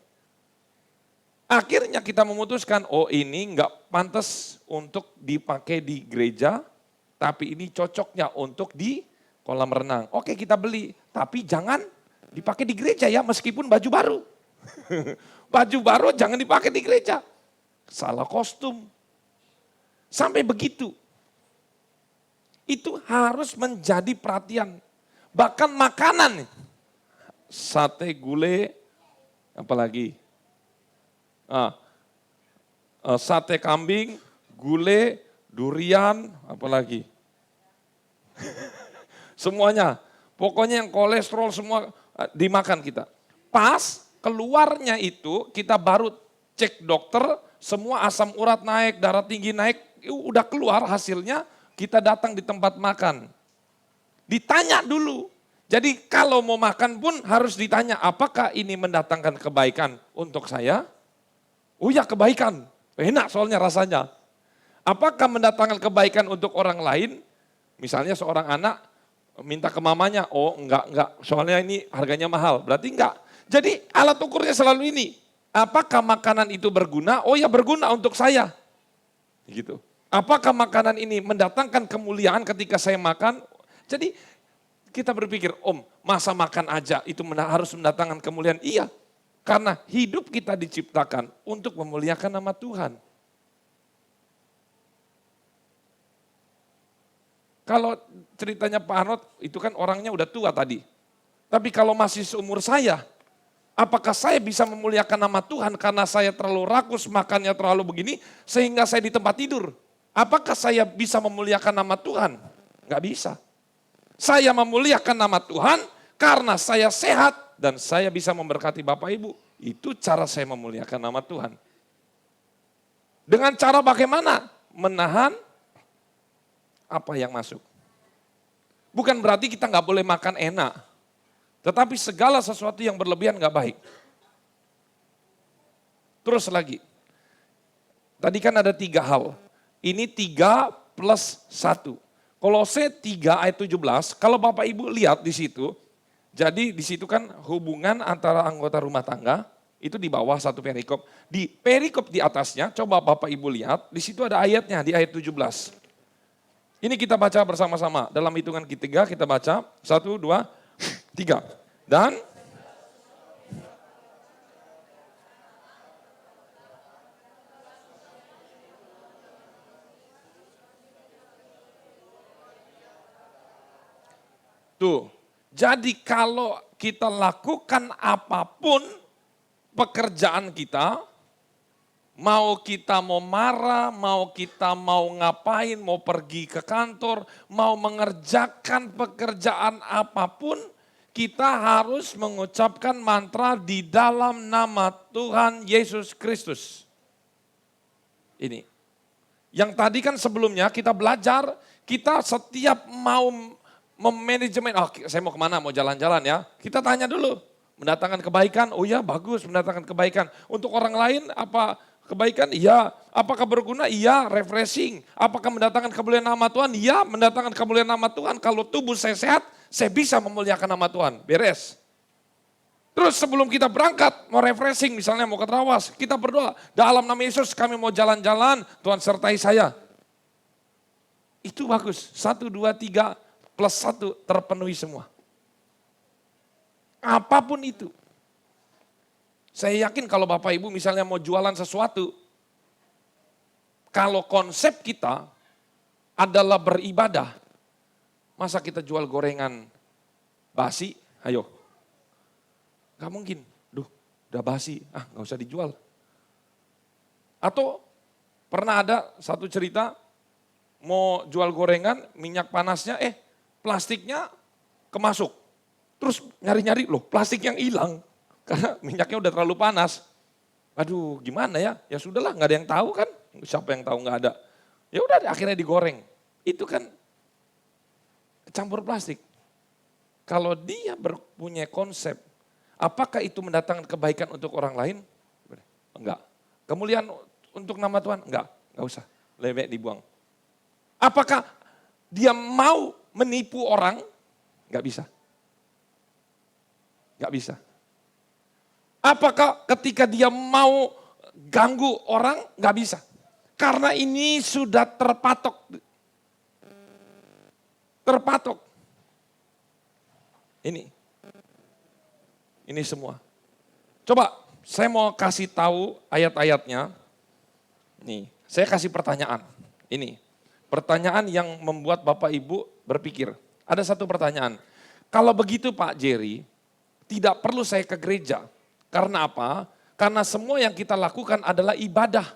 Akhirnya kita memutuskan, oh ini enggak pantas untuk dipakai di gereja, tapi ini cocoknya untuk di kolam renang. Oke kita beli, tapi jangan dipakai di gereja ya meskipun baju baru. Baju baru jangan dipakai di gereja. Salah kostum. Sampai begitu. Itu harus menjadi perhatian. Bahkan makanan. Sate, gulai, apalagi? Sate kambing, gulai, durian, apalagi? Semuanya. Pokoknya yang kolesterol semua dimakan kita. Pas keluarnya itu kita baru cek dokter, semua asam urat naik, darah tinggi naik, udah keluar hasilnya, kita datang di tempat makan. Ditanya dulu. Jadi kalau mau makan pun harus ditanya, apakah ini mendatangkan kebaikan untuk saya? Oh ya kebaikan, enak soalnya rasanya. Apakah mendatangkan kebaikan untuk orang lain? Misalnya seorang anak minta ke mamanya, oh enggak, soalnya ini harganya mahal, berarti enggak. Jadi alat ukurnya selalu ini, apakah makanan itu berguna? Oh ya berguna untuk saya. Gitu. Apakah makanan ini mendatangkan kemuliaan ketika saya makan? Jadi kita berpikir, masa makan aja itu harus mendatangkan kemuliaan? Iya, karena hidup kita diciptakan untuk memuliakan nama Tuhan. Kalau ceritanya Pak Arnold, itu kan orangnya udah tua tadi. Tapi kalau masih seumur saya, apakah saya bisa memuliakan nama Tuhan karena saya terlalu rakus, makannya terlalu begini, sehingga saya di tempat tidur? Apakah saya bisa memuliakan nama Tuhan? Enggak bisa. Saya memuliakan nama Tuhan karena saya sehat dan saya bisa memberkati Bapak Ibu. Itu cara saya memuliakan nama Tuhan. Dengan cara bagaimana? Menahan apa yang masuk. Bukan berarti kita nggak boleh makan enak. Tetapi segala sesuatu yang berlebihan nggak baik. Terus lagi. Tadi kan ada 3 hal. Ini 3 plus 1. Kolose 3 ayat 17, kalau Bapak Ibu lihat di situ, jadi di situ kan hubungan antara anggota rumah tangga, itu di bawah satu perikop. Di perikop di atasnya, coba Bapak Ibu lihat, di situ ada ayatnya, di ayat 17. Ini kita baca bersama-sama, dalam hitungan ketiga kita baca, 1, 2, 3. Dan tuh, jadi kalau kita lakukan apapun pekerjaan kita, Mau kita mau marah, mau kita mau ngapain, mau pergi ke kantor, mau mengerjakan pekerjaan apapun, kita harus mengucapkan mantra di dalam nama Tuhan Yesus Kristus. Ini. Yang tadi kan sebelumnya kita belajar, kita setiap mau memanajemen, saya mau kemana, mau jalan-jalan ya. Kita tanya dulu, mendatangkan kebaikan, oh ya bagus mendatangkan kebaikan. Untuk orang lain apa kebaikan? Iya. Apakah berguna? Iya. Refreshing. Apakah mendatangkan kemuliaan nama Tuhan? Iya, mendatangkan kemuliaan nama Tuhan. Kalau tubuh saya sehat, saya bisa memuliakan nama Tuhan. Beres. Terus sebelum kita berangkat, mau refreshing, misalnya mau ke Trawas, kita berdoa, dalam nama Yesus kami mau jalan-jalan, Tuhan sertai saya. Itu bagus. 1, 2, 3 plus 1 terpenuhi semua. Apapun itu. Saya yakin kalau Bapak Ibu misalnya mau jualan sesuatu, kalau konsep kita adalah beribadah, masa kita jual gorengan basi? Ayo. Gak mungkin. Udah basi, gak usah dijual. Atau pernah ada satu cerita, mau jual gorengan, minyak panasnya, plastiknya kemasuk. Terus nyari-nyari, loh plastik yang hilang. Karena minyaknya udah terlalu panas. Aduh gimana ya? Ya sudahlah, nggak ada yang tahu kan? Siapa yang tahu nggak ada? Ya udah akhirnya digoreng. Itu kan campur plastik. Kalau dia punya konsep, apakah itu mendatangkan kebaikan untuk orang lain? Enggak. Kemuliaan untuk nama Tuhan? Enggak usah. Lebih dibuang. Apakah dia mau menipu orang? Enggak bisa. Enggak bisa. Apakah ketika dia mau ganggu orang? Enggak bisa. Karena ini sudah terpatok. Terpatok. Ini semua. Coba saya mau kasih tahu ayat-ayatnya. Nih, saya kasih pertanyaan. Ini, pertanyaan yang membuat Bapak Ibu berpikir. Ada satu pertanyaan. Kalau begitu Pak Jerry, tidak perlu saya ke gereja. Karena apa? Karena semua yang kita lakukan adalah ibadah.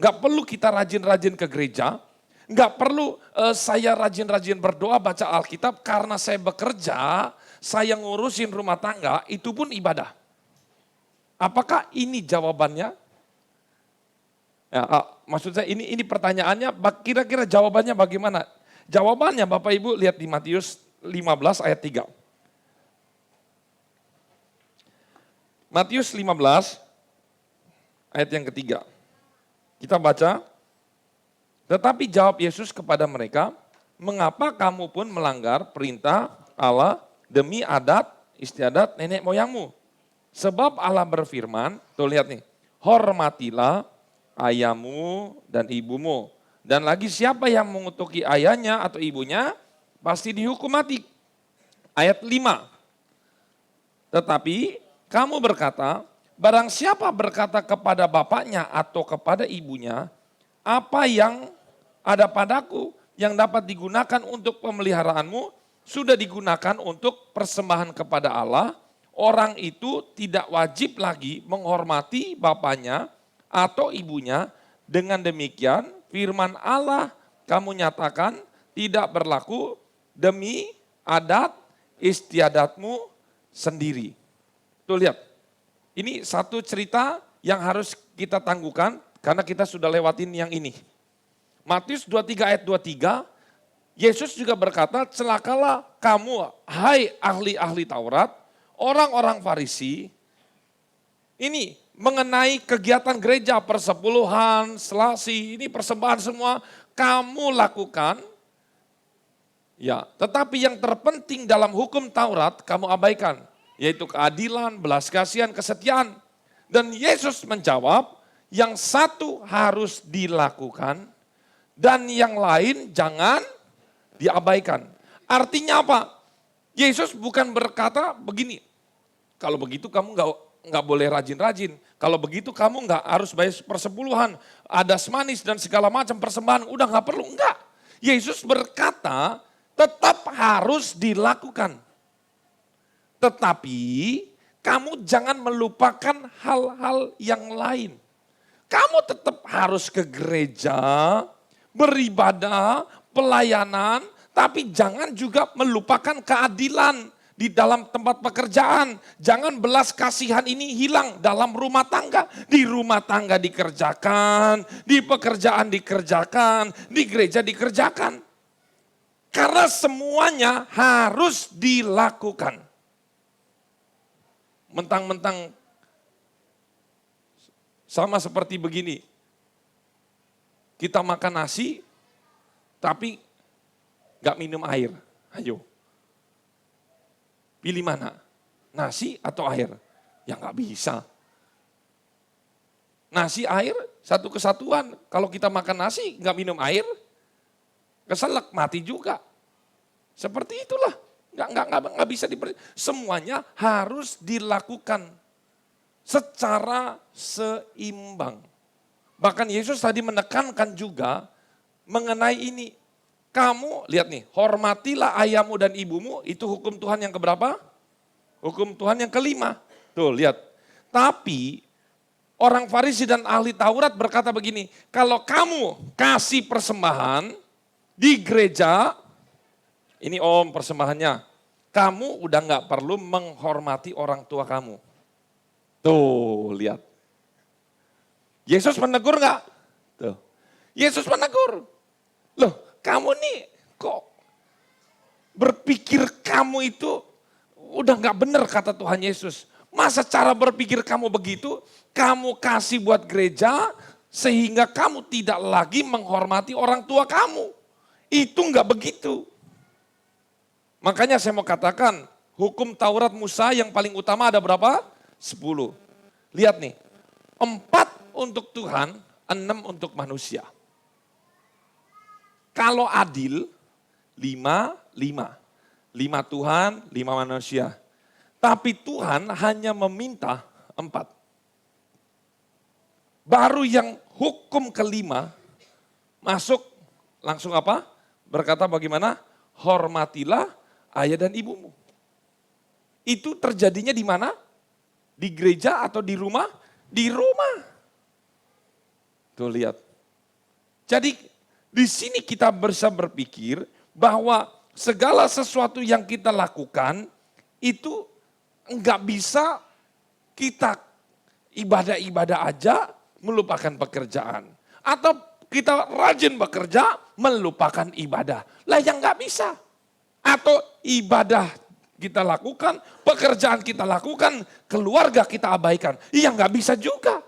Enggak perlu kita rajin-rajin ke gereja. Enggak perlu saya rajin-rajin berdoa, baca Alkitab. Karena saya bekerja, saya ngurusin rumah tangga, itu pun ibadah. Apakah ini jawabannya? Ya, maksud saya ini pertanyaannya, kira-kira jawabannya bagaimana? Jawabannya Bapak Ibu lihat di Matius 15 ayat 3. Matius 15 ayat yang ketiga. Kita baca. Tetapi jawab Yesus kepada mereka, mengapa kamu pun melanggar perintah Allah demi adat istiadat nenek moyangmu? Sebab Allah berfirman, tuh lihat nih, hormatilah ayahmu dan ibumu. Dan lagi siapa yang mengutuki ayahnya atau ibunya, pasti dihukum mati. Ayat 5. Tetapi kamu berkata, barang siapa berkata kepada bapaknya atau kepada ibunya, apa yang ada padaku yang dapat digunakan untuk pemeliharaanmu, sudah digunakan untuk persembahan kepada Allah, orang itu tidak wajib lagi menghormati bapaknya atau ibunya. Dengan demikian firman Allah kamu nyatakan tidak berlaku demi adat istiadatmu sendiri. Tuh lihat, ini satu cerita yang harus kita tangguhkan karena kita sudah lewatin yang ini. Matius 23 ayat 23, Yesus juga berkata, celakalah kamu hai ahli-ahli Taurat, orang-orang Farisi, ini mengenai kegiatan gereja, persepuluhan, selasi, ini persembahan semua kamu lakukan. Ya, tetapi yang terpenting dalam hukum Taurat kamu abaikan, yaitu keadilan, belas kasihan, kesetiaan. Dan Yesus menjawab, yang satu harus dilakukan dan yang lain jangan diabaikan. Artinya apa? Yesus bukan berkata begini, kalau begitu kamu nggak boleh rajin-rajin. Kalau begitu kamu nggak harus bayar persepuluhan, ada manis dan segala macam persembahan, udah nggak perlu. Enggak. Yesus berkata tetap harus dilakukan. Tetapi kamu jangan melupakan hal-hal yang lain. Kamu tetap harus ke gereja, beribadah, pelayanan, tapi jangan juga melupakan keadilan di dalam tempat pekerjaan. Jangan belas kasihan ini hilang dalam rumah tangga. Di rumah tangga dikerjakan, di pekerjaan dikerjakan, di gereja dikerjakan. Karena semuanya harus dilakukan. Mentang-mentang sama seperti begini. Kita makan nasi, tapi gak minum air. Ayo. Pilih mana? Nasi atau air? Ya gak bisa. Nasi, air, satu kesatuan. Kalau kita makan nasi, gak minum air, keselak, mati juga. Seperti itulah. Gak bisa semuanya harus dilakukan secara seimbang. Bahkan Yesus tadi menekankan juga mengenai ini. Kamu, lihat nih, hormatilah ayahmu dan ibumu, itu hukum Tuhan yang keberapa? Hukum Tuhan yang kelima. Tuh, lihat. Tapi, orang Farisi dan ahli Taurat berkata begini, kalau kamu kasih persembahan di gereja, ini om persembahannya, kamu udah gak perlu menghormati orang tua kamu. Tuh, lihat. Yesus menegur gak? Tuh. Yesus menegur. Loh, kamu nih kok berpikir kamu itu udah gak benar kata Tuhan Yesus. Masa cara berpikir kamu begitu, kamu kasih buat gereja sehingga kamu tidak lagi menghormati orang tua kamu. Itu gak begitu. Makanya saya mau katakan, hukum Taurat Musa yang paling utama ada berapa? 10. Lihat nih, 4 untuk Tuhan, 6 untuk manusia. Kalau adil, 5, 5. 5 Tuhan, 5 manusia. Tapi Tuhan hanya meminta 4. Baru yang hukum kelima, masuk langsung apa? Berkata bagaimana? Hormatilah ayah dan ibumu. Itu terjadinya di mana? Di gereja atau di rumah? Di rumah. Tuh lihat. Jadi di sini kita bisa berpikir bahwa segala sesuatu yang kita lakukan itu enggak bisa kita ibadah-ibadah aja melupakan pekerjaan. Atau kita rajin bekerja melupakan ibadah. Lah yang enggak bisa. Atau ibadah kita lakukan, pekerjaan kita lakukan, keluarga kita abaikan. Iya nggak bisa juga.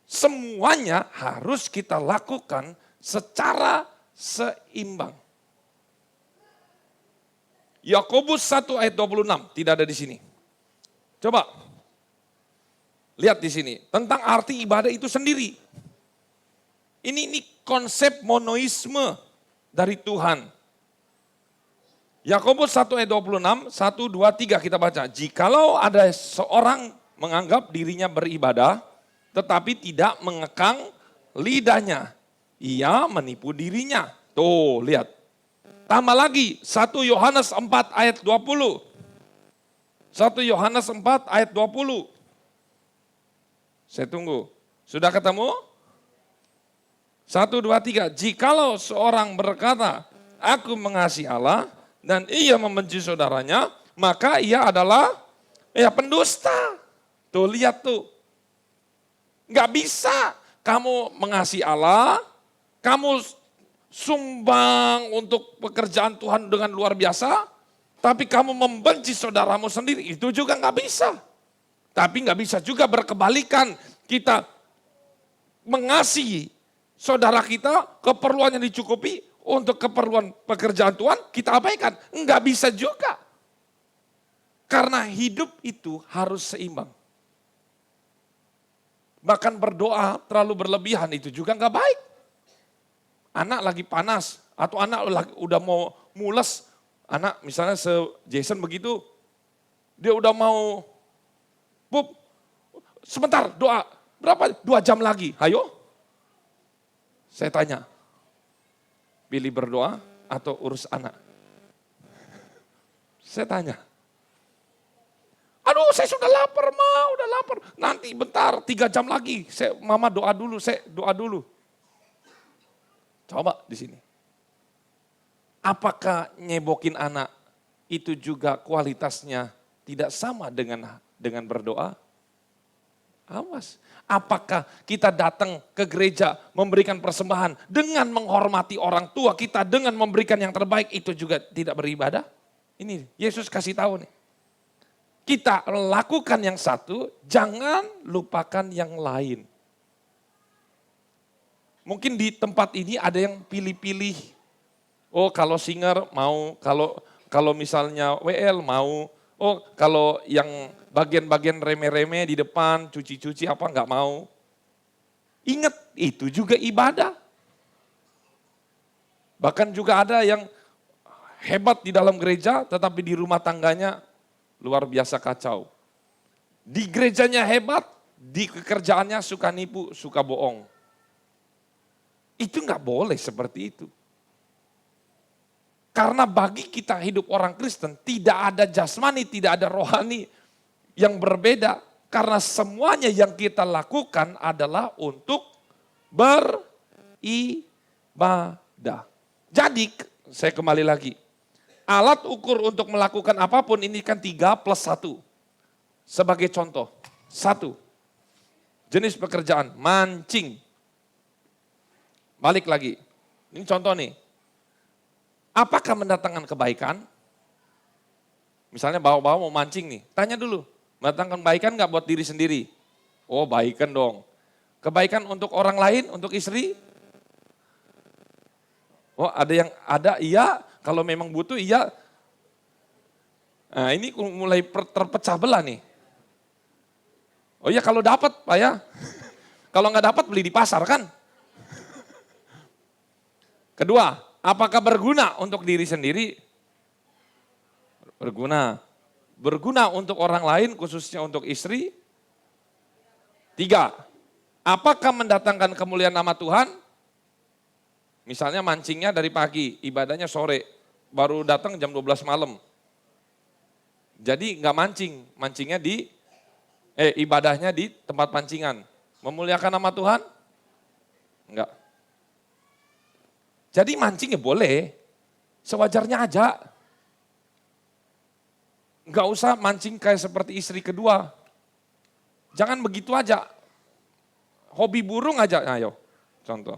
Semuanya harus kita lakukan secara seimbang. Yakobus 1 ayat 26, tidak ada di sini. Coba lihat di sini, tentang arti ibadah itu sendiri. Ini konsep monoisme dari Tuhan. Yakobus 1 ayat 26, 1, 2, 3 kita baca. Jikalau ada seorang menganggap dirinya beribadah, tetapi tidak mengekang lidahnya, ia menipu dirinya. Tuh, lihat. Tambah lagi, 1 Yohanes 4 ayat 20. 1 Yohanes 4 ayat 20. Saya tunggu. Sudah ketemu? 1, 2, 3. Jikalau seorang berkata, aku mengasihi Allah, dan ia membenci saudaranya, maka ia adalah pendusta. Tuh lihat tuh. Nggak bisa kamu mengasihi Allah, kamu sumbang untuk pekerjaan Tuhan dengan luar biasa, tapi kamu membenci saudaramu sendiri, itu juga nggak bisa. Tapi nggak bisa juga berkebalikan, kita mengasihi saudara kita, keperluannya dicukupi, untuk keperluan pekerjaan Tuhan kita abaikan. Enggak bisa juga. Karena hidup itu harus seimbang. Bahkan berdoa terlalu berlebihan itu juga enggak baik. Anak lagi panas atau anak udah mau mules. Anak misalnya Jason begitu, dia udah mau pup, sebentar doa. Berapa? 2 jam lagi. Ayo. Saya tanya. Pilih berdoa atau urus anak? Saya tanya. Aduh saya sudah lapar, Ma, udah lapar. Nanti bentar, 3 jam lagi, Mama doa dulu, saya doa dulu. Coba di sini. Apakah nyebokin anak itu juga kualitasnya tidak sama dengan berdoa? Awas. Apakah kita datang ke gereja memberikan persembahan dengan menghormati orang tua kita, dengan memberikan yang terbaik, itu juga tidak beribadah? Ini Yesus kasih tahu nih. Kita lakukan yang satu, jangan lupakan yang lain. Mungkin di tempat ini ada yang pilih-pilih. Oh, kalau singer mau, kalau misalnya WL mau. Oh, kalau yang bagian-bagian remeh-remeh di depan, cuci-cuci apa enggak mau. Ingat, itu juga ibadah. Bahkan juga ada yang hebat di dalam gereja, tetapi di rumah tangganya luar biasa kacau. Di gerejanya hebat, di pekerjaannya suka nipu, suka bohong. Itu enggak boleh seperti itu. Karena bagi kita hidup orang Kristen, tidak ada jasmani, tidak ada rohani yang berbeda. Karena semuanya yang kita lakukan adalah untuk beribadah. Jadi, saya kembali lagi. Alat ukur untuk melakukan apapun ini kan 3+1. Sebagai contoh, 1. Jenis pekerjaan, mancing. Balik lagi, ini contoh nih. Apakah mendatangkan kebaikan? Misalnya bawa-bawa mau mancing nih, tanya dulu, mendatangkan kebaikan nggak buat diri sendiri? Oh, baikan dong. Kebaikan untuk orang lain, untuk istri? Oh, ada iya, kalau memang butuh iya. Nah, ini mulai terpecah belah nih. Oh iya, kalau dapat Pak ya. Kalau nggak dapat beli di pasar kan? Kedua, apakah berguna untuk diri sendiri? Berguna. Berguna untuk orang lain, khususnya untuk istri? 3, apakah mendatangkan kemuliaan nama Tuhan? Misalnya mancingnya dari pagi, ibadahnya sore, baru datang jam 12 malam. Jadi nggak mancing, mancingnya ibadahnya di tempat pancingan. Memuliakan nama Tuhan? Enggak. Jadi mancingnya boleh, sewajarnya aja. Enggak usah mancing kayak seperti istri kedua. Jangan begitu aja. Hobi burung aja, ayo contoh.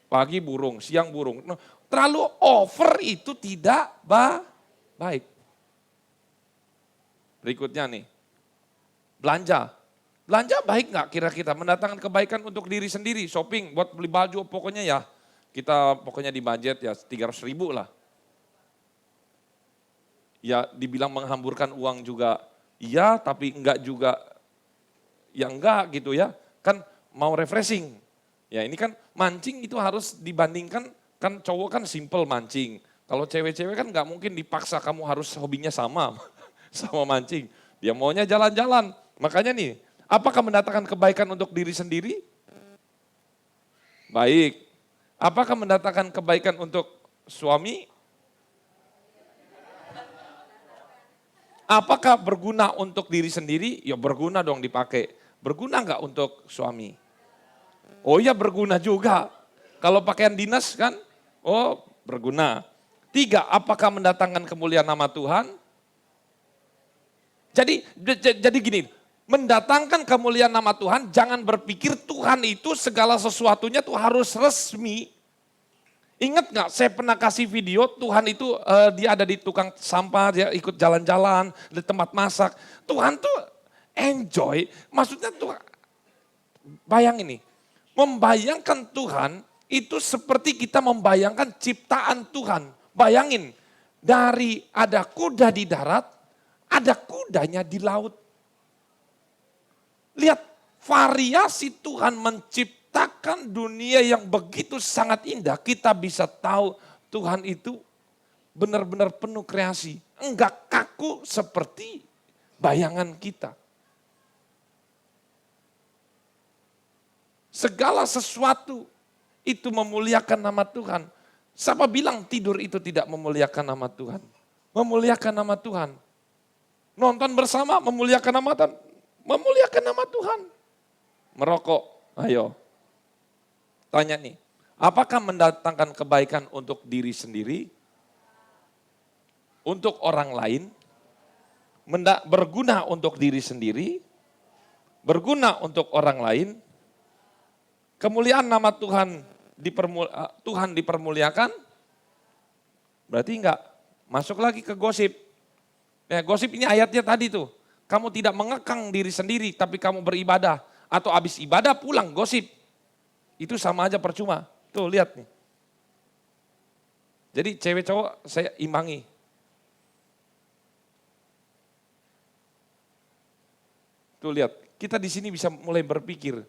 Pagi burung, siang burung. Nah, terlalu over itu tidak baik. Berikutnya nih, belanja. Belanja baik nggak kira-kira? Mendatangkan kebaikan untuk diri sendiri, shopping, buat beli baju, pokoknya ya. Kita pokoknya di budget ya 300.000 lah. Ya dibilang menghamburkan uang juga iya, tapi enggak juga, ya enggak gitu ya. Kan mau refreshing. Ya ini kan mancing itu harus dibandingkan, kan cowok kan simple mancing. Kalau cewek-cewek kan enggak mungkin dipaksa kamu harus hobinya sama mancing. Dia maunya jalan-jalan. Makanya nih, apakah mendatangkan kebaikan untuk diri sendiri? Baik. Apakah mendatangkan kebaikan untuk suami? Apakah berguna untuk diri sendiri? Ya berguna dong dipakai. Berguna enggak untuk suami? Oh iya berguna juga. Kalau pakaian dinas kan, oh berguna. 3, apakah mendatangkan kemuliaan nama Tuhan? Jadi gini, mendatangkan kemuliaan nama Tuhan, jangan berpikir Tuhan itu segala sesuatunya tuh harus resmi. Ingat gak, saya pernah kasih video Tuhan itu dia ada di tukang sampah, dia ikut jalan-jalan, di tempat masak. Tuhan tuh enjoy, maksudnya tuh bayangin nih, membayangkan Tuhan itu seperti kita membayangkan ciptaan Tuhan. Bayangin, dari ada kuda di darat, ada kudanya di laut. Lihat variasi Tuhan menciptakan dunia yang begitu sangat indah. Kita bisa tahu Tuhan itu benar-benar penuh kreasi. Enggak kaku seperti bayangan kita. Segala sesuatu itu memuliakan nama Tuhan. Siapa bilang tidur itu tidak memuliakan nama Tuhan? Memuliakan nama Tuhan. Nonton bersama memuliakan nama Tuhan. Merokok, ayo. Tanya nih, apakah mendatangkan kebaikan untuk diri sendiri? Untuk orang lain? Berguna untuk diri sendiri? Berguna untuk orang lain? Kemuliaan nama Tuhan dipermuliakan? Berarti enggak. Masuk lagi ke gosip. Ya, gosip ini ayatnya tadi tuh. Kamu tidak mengekang diri sendiri, tapi kamu beribadah. Atau habis ibadah pulang gosip. Itu sama aja percuma. Tuh lihat nih. Jadi cewek cowok saya imbangi. Tuh lihat, kita di sini bisa mulai berpikir.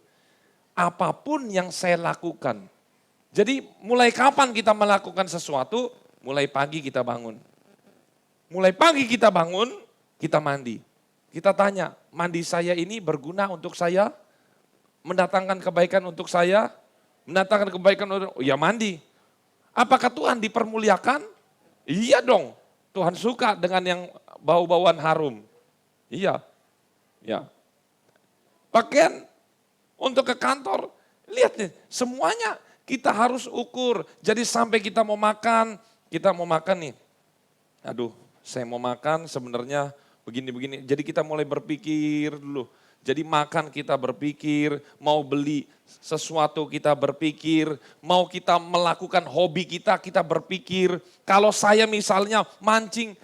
Apapun yang saya lakukan. Jadi mulai kapan kita melakukan sesuatu? Mulai pagi kita bangun. Mulai pagi kita bangun, kita mandi. Kita tanya, mandi saya ini berguna untuk saya? Mendatangkan kebaikan untuk saya? Mendatangkan kebaikan untuk, ya mandi. Apakah Tuhan dipermuliakan? Iya dong, Tuhan suka dengan yang bau-bauan harum. Iya, ya. Pakaian untuk ke kantor, lihat nih, semuanya kita harus ukur. Jadi sampai kita mau makan nih. Aduh, saya mau makan sebenarnya begini-begini. Jadi kita mulai berpikir dulu. Jadi makan kita berpikir, mau beli sesuatu kita berpikir, mau kita melakukan hobi kita berpikir. Kalau saya misalnya mancing,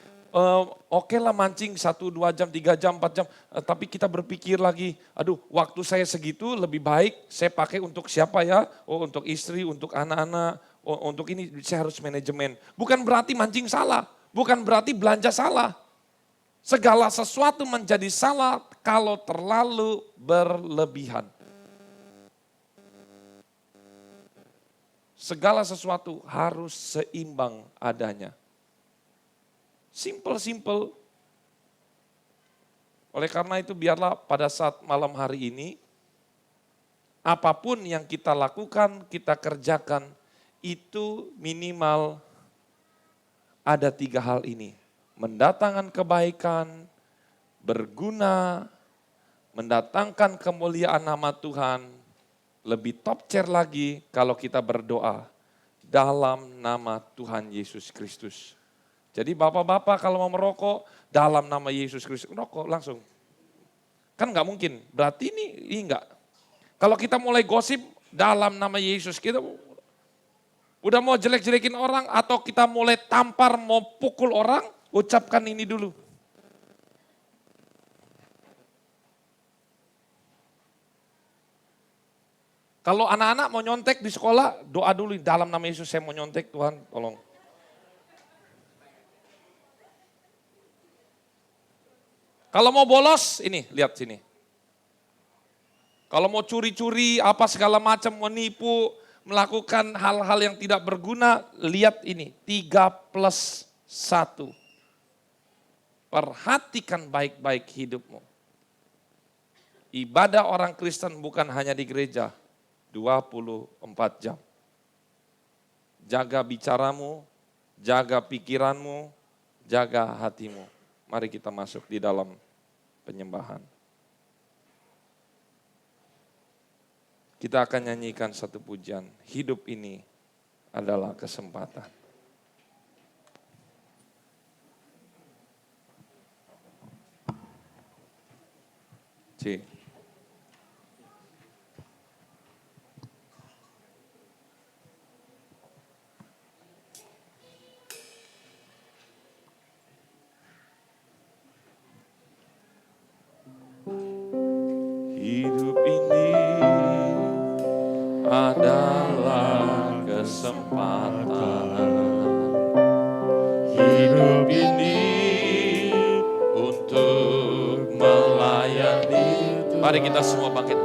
oke lah mancing 1, 2 jam, 3 jam, 4 jam. Tapi kita berpikir lagi, aduh waktu saya segitu lebih baik saya pakai untuk siapa ya? Oh untuk istri, untuk anak-anak, oh, untuk ini saya harus manajemen. Bukan berarti mancing salah, bukan berarti belanja salah. Segala sesuatu menjadi salah kalau terlalu berlebihan. Segala sesuatu harus seimbang adanya. Simple. Oleh karena itu biarlah pada saat malam hari ini, apapun yang kita lakukan, kita kerjakan, itu minimal ada 3 hal ini. Mendatangkan kebaikan, berguna, mendatangkan kemuliaan nama Tuhan, lebih top chair lagi kalau kita berdoa dalam nama Tuhan Yesus Kristus. Jadi bapak-bapak kalau mau merokok dalam nama Yesus Kristus, merokok langsung. Kan nggak mungkin, berarti ini enggak. Kalau kita mulai gosip dalam nama Yesus, kita udah mau jelek-jelekin orang atau kita mulai tampar mau pukul orang, ucapkan ini dulu. Kalau anak-anak mau nyontek di sekolah, doa dulu dalam nama Yesus saya mau nyontek, Tuhan tolong. Kalau mau bolos, ini lihat sini. Kalau mau curi-curi apa segala macam, menipu, melakukan hal-hal yang tidak berguna, lihat ini 3+1. Perhatikan baik-baik hidupmu. Ibadah orang Kristen bukan hanya di gereja, 24 jam. Jaga bicaramu, jaga pikiranmu, jaga hatimu. Mari kita masuk di dalam penyembahan. Kita akan nyanyikan satu pujian. Hidup ini adalah kesempatan. C. Hidup ini adalah kesempatan. Hidup ini untuk melayani. Mari kita semua bangkit